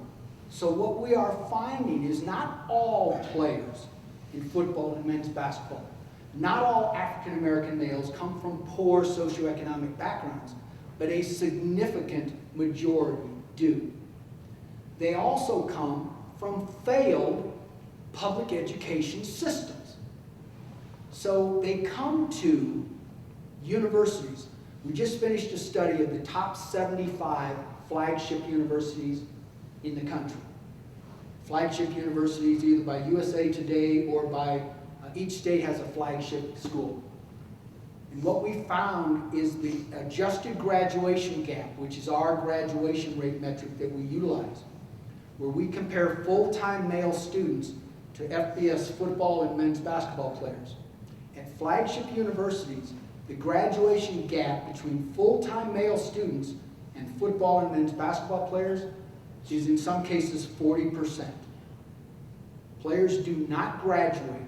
So what we are finding is not all players in football and men's basketball, not all African American males come from poor socioeconomic backgrounds, but a significant majority do. They also come from failed public education systems. So they come to universities. We just finished a study of the top 75 flagship universities in the country. Flagship universities either by USA Today or by, each state has a flagship school. And what we found is the adjusted graduation gap, which is our graduation rate metric that we utilize, where we compare full-time male students to FBS football and men's basketball players. At flagship universities, the graduation gap between full-time male students and football and men's basketball players is in some cases 40%. Players do not graduate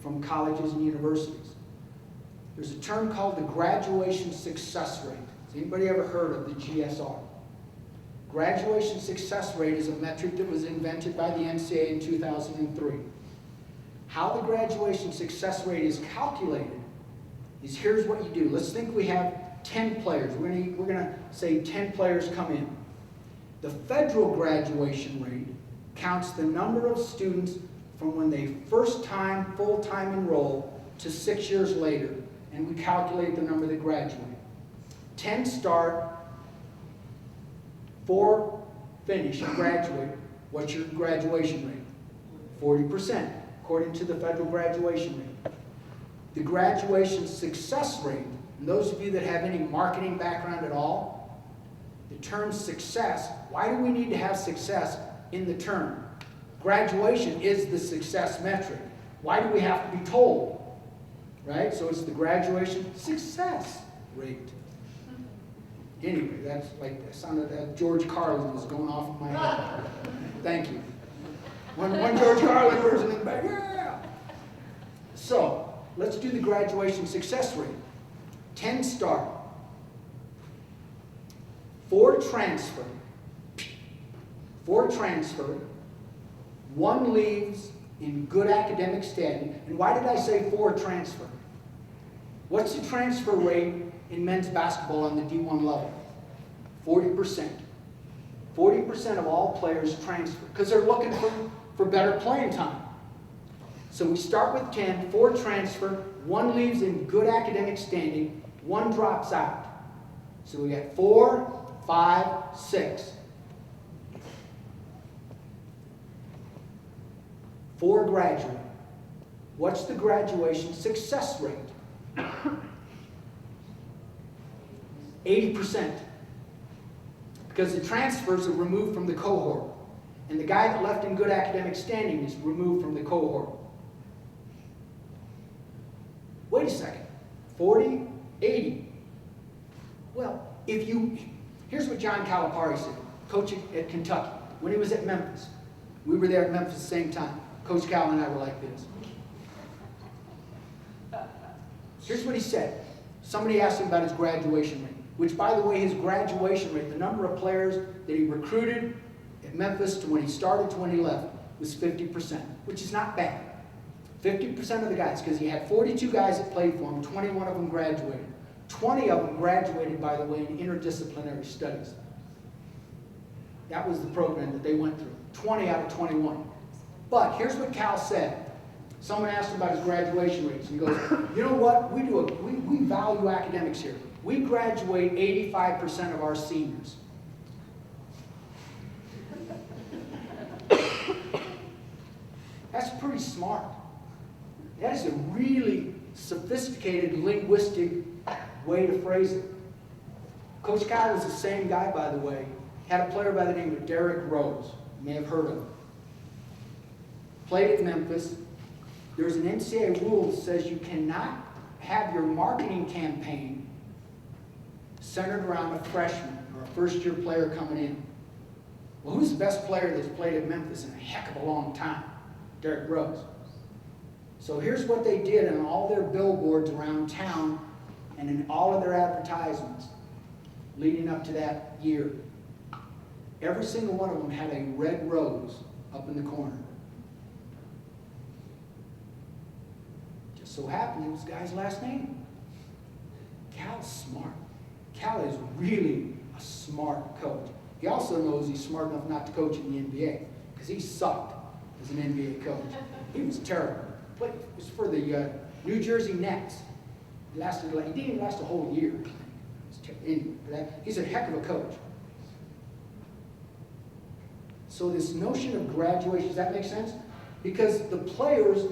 from colleges and universities. There's a term called the graduation success rate. Has anybody ever heard of the GSR? Graduation success rate is a metric that was invented by the NCAA in 2003. How the graduation success rate is calculated is here's what you do. Let's think we have 10 players. We're going to say 10 players come in. The federal graduation rate counts the number of students from when they first time full-time enroll to 6 years later, and we calculate the number that graduate. 10 start, 4 finish and graduate. What's your graduation rate? 40%, according to the federal graduation rate. The graduation success rate, and those of you that have any marketing background at all, the term success, why do we need to have success in the term? Graduation is the success metric. Why do we have to be told? Right? So it's the graduation success rate. Anyway, that's like, that sounded, George Carlin was going off in my head. Thank you. One George Carlin person in the back, yeah! So, let's do the graduation success rate. 10 start. 4 transfer. 4 transfer. 1 leaves in good academic standing. And why did I say 4 transfer? What's the transfer rate in men's basketball on the D1 level? 40%. 40% of all players transfer because they're looking for better playing time. So we start with 10, 4 transfer, 1 leaves in good academic standing, 1 drops out. So we got 4, 5, 6. 4 graduate. What's the graduation success rate? 80%. Because the transfers are removed from the cohort. And the guy that left in good academic standing is removed from the cohort. Wait a second. 40, 80. Well, here's what John Calipari said, coach at Kentucky, when he was at Memphis. We were there at Memphis at the same time. Coach Cal and I were like this. Here's what he said. Somebody asked him about his graduation rate, which, by the way, his graduation rate, the number of players that he recruited at Memphis to when he started to when he left, was 50%, which is not bad. 50% of the guys, because he had 42 guys that played for him, 21 of them graduated. 20 of them graduated, by the way, in interdisciplinary studies. That was the program that they went through. 20 out of 21. But here's what Cal said. Someone asked him about his graduation rates, and he goes, you know what, we value academics here. We graduate 85% of our seniors. That's pretty smart. That is a really sophisticated linguistic way to phrase it. Coach Cal was the same guy, by the way. Had a player by the name of Derrick Rose. You may have heard of him. Played at Memphis. There's an NCAA rule that says you cannot have your marketing campaign centered around a freshman or a first-year player coming in. Well, who's the best player that's played at Memphis in a heck of a long time? Derrick Rose. So here's what they did on all their billboards around town and in all of their advertisements leading up to that year. Every single one of them had a red rose up in the corner. Just so happened it was the guy's last name. Cal's smart. Cal is really a smart coach. He also knows he's smart enough not to coach in the NBA because he sucked as an NBA coach. He was terrible. But it was for the New Jersey Nets. He didn't even last a whole year. Anyway, he's a heck of a coach. So this notion of graduation, does that make sense? Because the players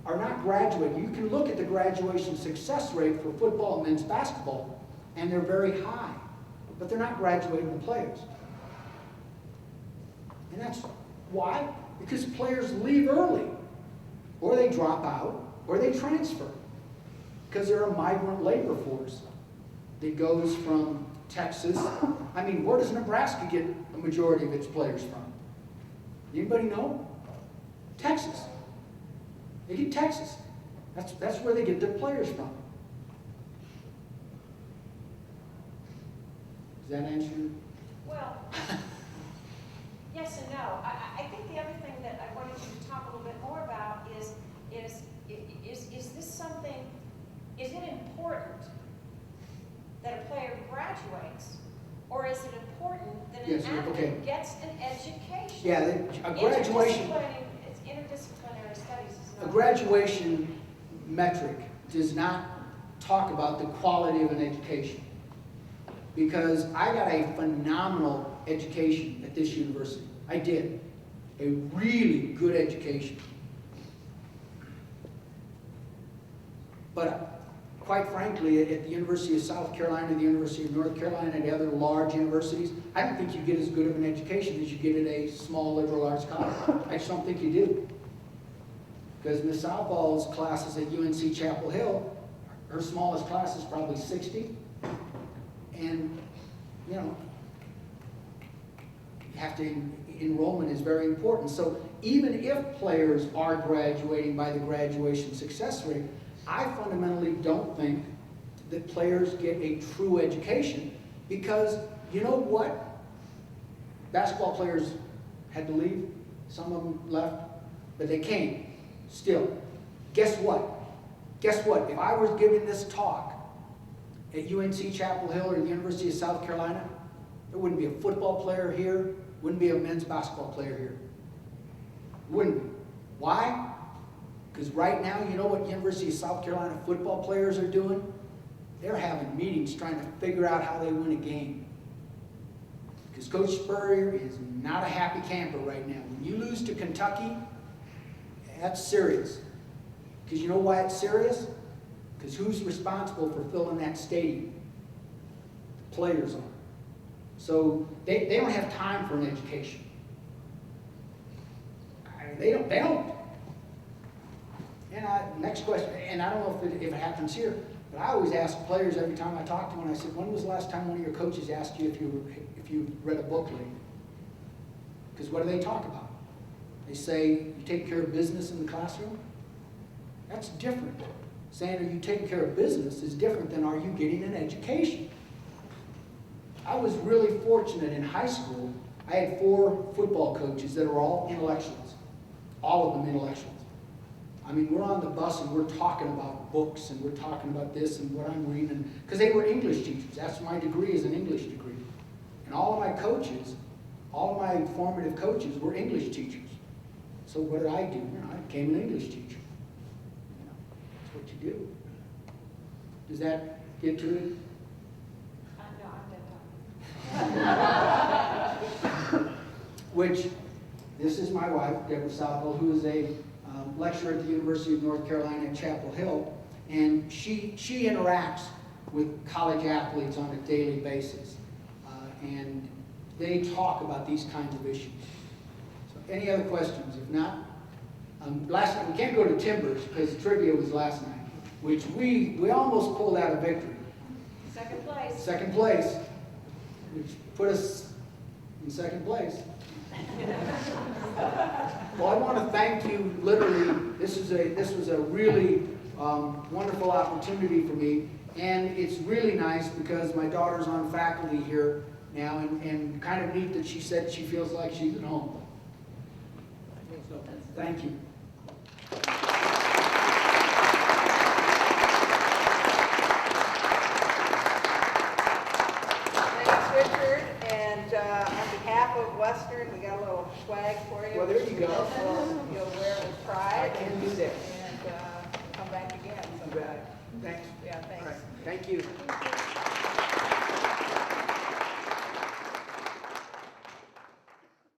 are not graduating. You can look at the graduation success rate for football and men's basketball, and they're very high. But they're not graduating the players. And that's why? Because players leave early, or they drop out, or they transfer. Because they're a migrant labor force that goes from Texas. I mean, where does Nebraska get a majority of its players from? Anybody know? Texas. They get Texas. That's where they get their players from. Does that answer you? Well, yes and no. I think the other thing that I wanted you to talk a little bit more about is this something, is it important that a player graduates, or is it important that an athlete gets an education? Yeah, a graduation. It's interdisciplinary studies. A graduation metric does not talk about the quality of an education. Because I got a phenomenal education at this university. I did. A really good education. But quite frankly, at the University of South Carolina, the University of North Carolina, and the other large universities, I don't think you get as good of an education as you get at a small liberal arts college. I just don't think you do. Because Miss Southall's classes at UNC Chapel Hill, her smallest class is probably 60. And, you know, you have to, enrollment is very important. So even if players are graduating by the graduation success rate, I fundamentally don't think that players get a true education because, you know what? Basketball players had to leave. Some of them left, but they came still. Guess what? Guess what? If I was giving this talk at UNC Chapel Hill or the University of South Carolina, there wouldn't be a football player here, wouldn't be a men's basketball player here. Wouldn't be. Why? Because right now, you know what University of South Carolina football players are doing? They're having meetings trying to figure out how they win a game. Because Coach Spurrier is not a happy camper right now. When you lose to Kentucky, that's serious. Because you know why it's serious? Because who's responsible for filling that stadium? The players are. So they don't have time for an education. I mean, they don't. And next question, and I don't know if it happens here, but I always ask players every time I talk to them, I said, when was the last time one of your coaches asked you if you read a book lately? Because what do they talk about? They say, you take care of business in the classroom? That's different. Saying, are you taking care of business is different than are you getting an education? I was really fortunate in high school. I had 4 football coaches that were all intellectuals. All of them intellectuals. I mean, we're on the bus and we're talking about books and we're talking about this and what I'm reading. Because they were English teachers. That's my degree is an English degree. And all of my coaches, all of my formative coaches were English teachers. So what did I do? You know, I became an English teacher. You know, that's what you do. Does that get to it? No, I'm done talking. Which, this is my wife, Deborah Southall, who is a lecturer at the University of North Carolina at Chapel Hill, and she interacts with college athletes on a daily basis, and they talk about these kinds of issues. So, any other questions? If not, last night we can't go to Timbers because trivia was last night, which we almost pulled out a victory. Second place. Second place, which put us in second place. Well, I want to thank you, literally, this was a really wonderful opportunity for me, and it's really nice because my daughter's on faculty here now, and kind of neat that she said she feels like she's at home. So, thank you. Thanks, Richard. And on behalf of Western, we got a little swag for you. Well, there you go. You'll wear with pride. I can do that. And come back again You sometime. bet. Thanks. Yeah, thanks. All right. Thank you.